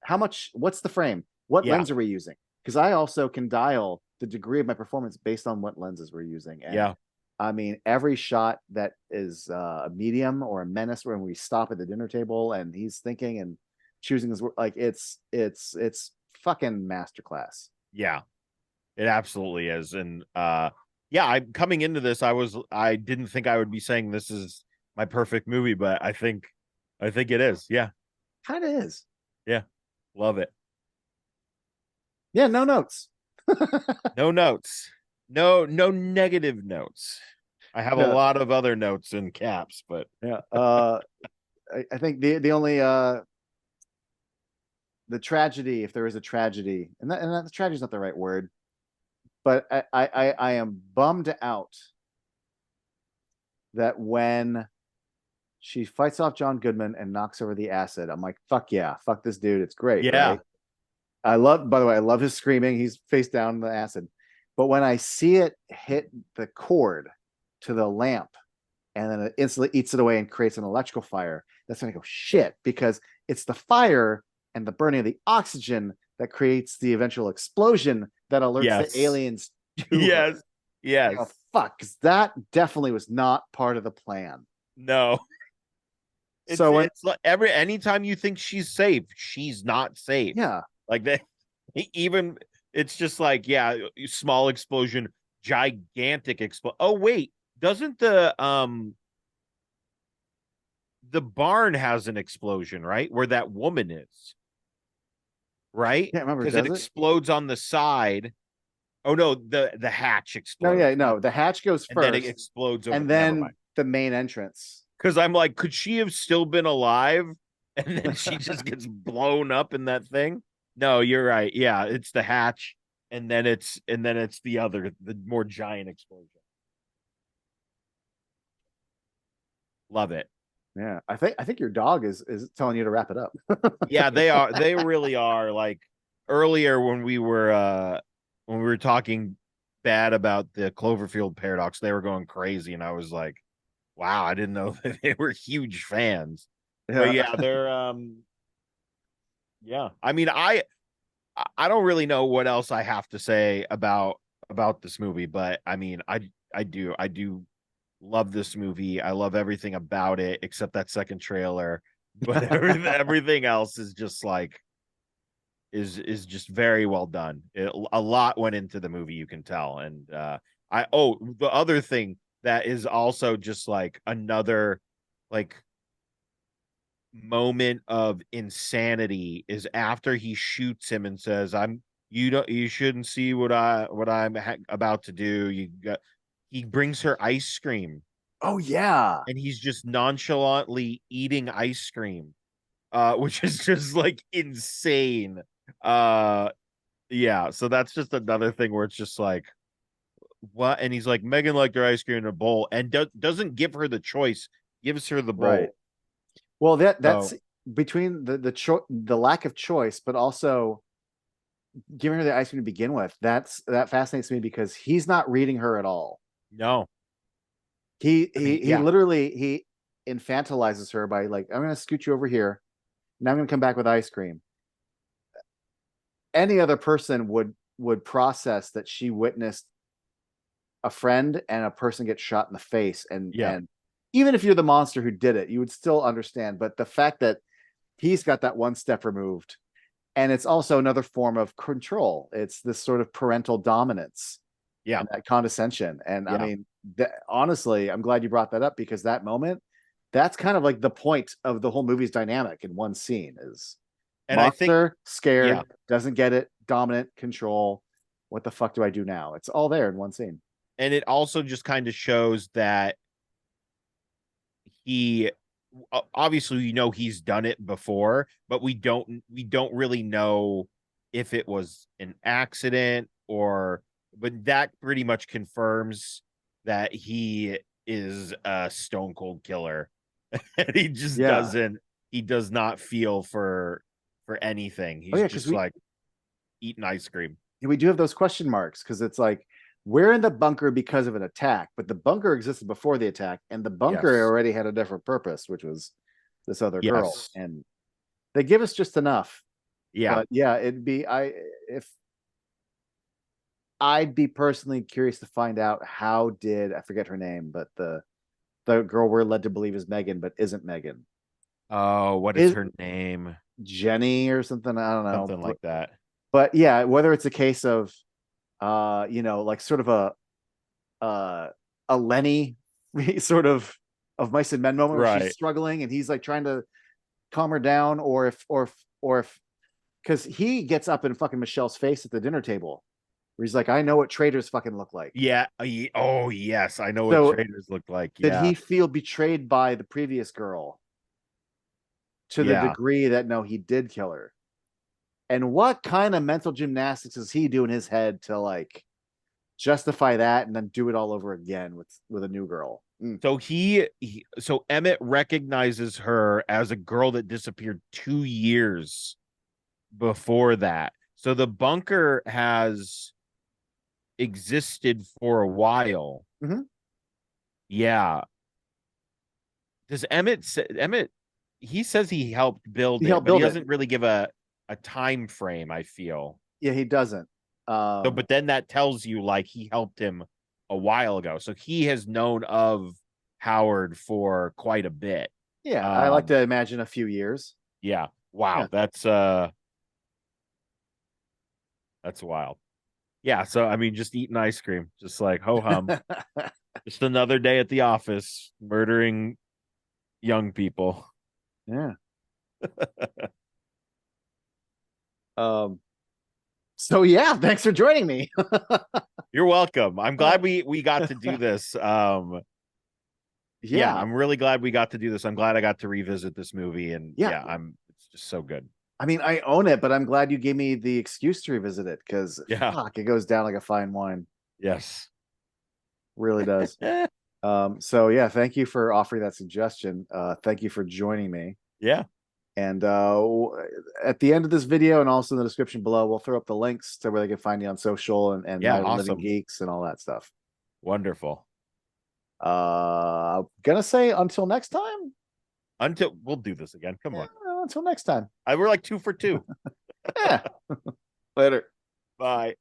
how much what's the frame, what Yeah. lens are we using, because I also can dial the degree of my performance based on what lenses we're using. And Yeah. I mean every shot that is a medium or a menace when we stop at the dinner table and he's thinking and choosing his work, like it's fucking masterclass. Yeah. It absolutely is. And yeah, I coming into this, I didn't think I would be saying this is my perfect movie, but I think it is. Yeah. Kind of is. Yeah. Love it. Yeah, no notes. No notes. No negative notes. I have a Yeah, lot of other notes in caps, but yeah. I think the only the tragedy, if there is a tragedy, and that tragedy is not the right word, but I am bummed out that when she fights off John Goodman and knocks over the acid, I'm like, fuck yeah, fuck this dude, it's great, yeah. right? By the way, I love his screaming. He's face down in the acid. But when I see it hit the cord to the lamp and then it instantly eats it away and creates an electrical fire, that's when I go, shit, because it's the fire and the burning of the oxygen that creates the eventual explosion that alerts the Yes. aliens to Yes. her. I go, Yes. fuck, because that definitely was not part of the plan. No. So when, It's like anytime you think she's safe, she's not safe. yeah, Like that, even it's just like, yeah, small explosion, gigantic explosion. Oh wait, doesn't the barn has an explosion, right? Where that woman is, right? can't remember, Because it does it? explodes on the side. Oh no, the hatch No, explodes. yeah, no, the hatch goes And then it first, explodes over. and Never mind. then the main entrance. Because I'm like, could she have still been alive? And then she just gets blown up in that thing. No, you're right. Yeah, it's the hatch, and then it's the more giant explosion. Love it. Yeah, I think your dog is telling you to wrap it up. Yeah, they are. They really are. Like earlier when we were talking bad about the Cloverfield paradox, they were going crazy, and I was like, wow, I didn't know that they were huge fans. But Yeah, yeah, they're yeah. I mean, I don't really know what else I have to say about this movie, but I mean, I do love this movie. I love everything about it except that second trailer. But everything else is just like is just very well done. A lot went into the movie, you can tell. And the other thing that is also just like another like moment of insanity is after he shoots him and says, "I'm you shouldn't see what I'm about to do." He brings her ice cream oh yeah, and he's just nonchalantly eating ice cream, which is just like insane. Uh, yeah, so that's just another thing where it's just like what, and he's like, Megan liked her ice cream in a bowl and doesn't give her the choice, gives her the right. bowl. Well, that's So between the lack of choice, but also giving her the ice cream to begin with. That fascinates me because he's not reading her at all. no, He I mean, he yeah, literally he infantilizes her by like, I'm gonna scoot you over here. Now I'm gonna come back with ice cream. Any other person would process that she witnessed a friend and a person get shot in the face, yeah, and even if you're the monster who did it, you would still understand. But the fact that he's got that one step removed, and it's also another form of control. It's this sort of parental dominance yeah, and that condescension. And I yeah. mean, honestly, I'm glad you brought that up because that moment, that's kind of like the point of the whole movie's dynamic in one scene is And I think, monster, yeah, scared, doesn't get it, dominant, control. What the fuck do I do now? It's all there in one scene. and it also just kind of shows that he obviously he's done it before, but we don't really know if it was an accident or, but that pretty much confirms that he is a stone cold killer. And Yeah. he does not feel for anything. Oh He's yeah, because just like eating ice cream. we do have those question marks because it's like we're in the bunker because of an attack, but the bunker existed before the attack, and the bunker Yes. already had a different purpose, which was this other girl. Yes. And they give us just enough. Yeah. But yeah, it'd be I if I'd be personally curious to find out how did I forget her name, but the girl we're led to believe is Megan, but isn't Megan. Oh, what is Is her name? Jenny or something? I don't know. Something like that. But yeah, whether it's a case of like sort of a Lenny sort of mice and men moment where she's Right. struggling and he's like trying to calm her down, or if because he gets up in fucking Michelle's face at the dinner table where he's like, I know what traitors fucking look like. Yeah. Oh, yes. I know what So traders look like. did Yeah. he feel betrayed by the previous girl to the Yeah. degree that no, he did kill her? And what kind of mental gymnastics does he do in his head to like justify that and then do it all over again with a new girl? Mm. So so Emmett recognizes her as a girl that disappeared 2 years before that. So the bunker has existed for a while. Mm-hmm. Yeah. Does Emmett, he says he helped build He it, helped but he build it. doesn't really give a time frame, I feel. Yeah, he doesn't. So, but then that tells you like he helped him a while ago. So he has known of Howard for quite a bit. Yeah, I like Um, to imagine a few years. yeah. Yeah. Wow, that's wild. Yeah, so I mean just eating ice cream, just like ho hum. Just another day at the office murdering young people. Yeah. Um, so yeah, thanks for joining me. You're welcome. I'm glad we got to do this. Yeah, Yeah. I'm really glad we got to do this. I'm glad I got to revisit this movie, and Yeah. yeah, it's just so good. I mean, I own it, but I'm glad you gave me the excuse to revisit it because Yeah. fuck, it goes down like a fine wine. Yes. Really does. So yeah, thank you for offering that suggestion. Thank you for joining me. Yeah. And at the end of this video and also in the description below, we'll throw up the links to where they can find you on social and Yeah, Night of the Living awesome. Geeks and all that stuff. Wonderful. I'm gonna say until next time. Until we'll do this again. Come on. Until next time. We're like 2 for 2. Yeah. Later. Bye.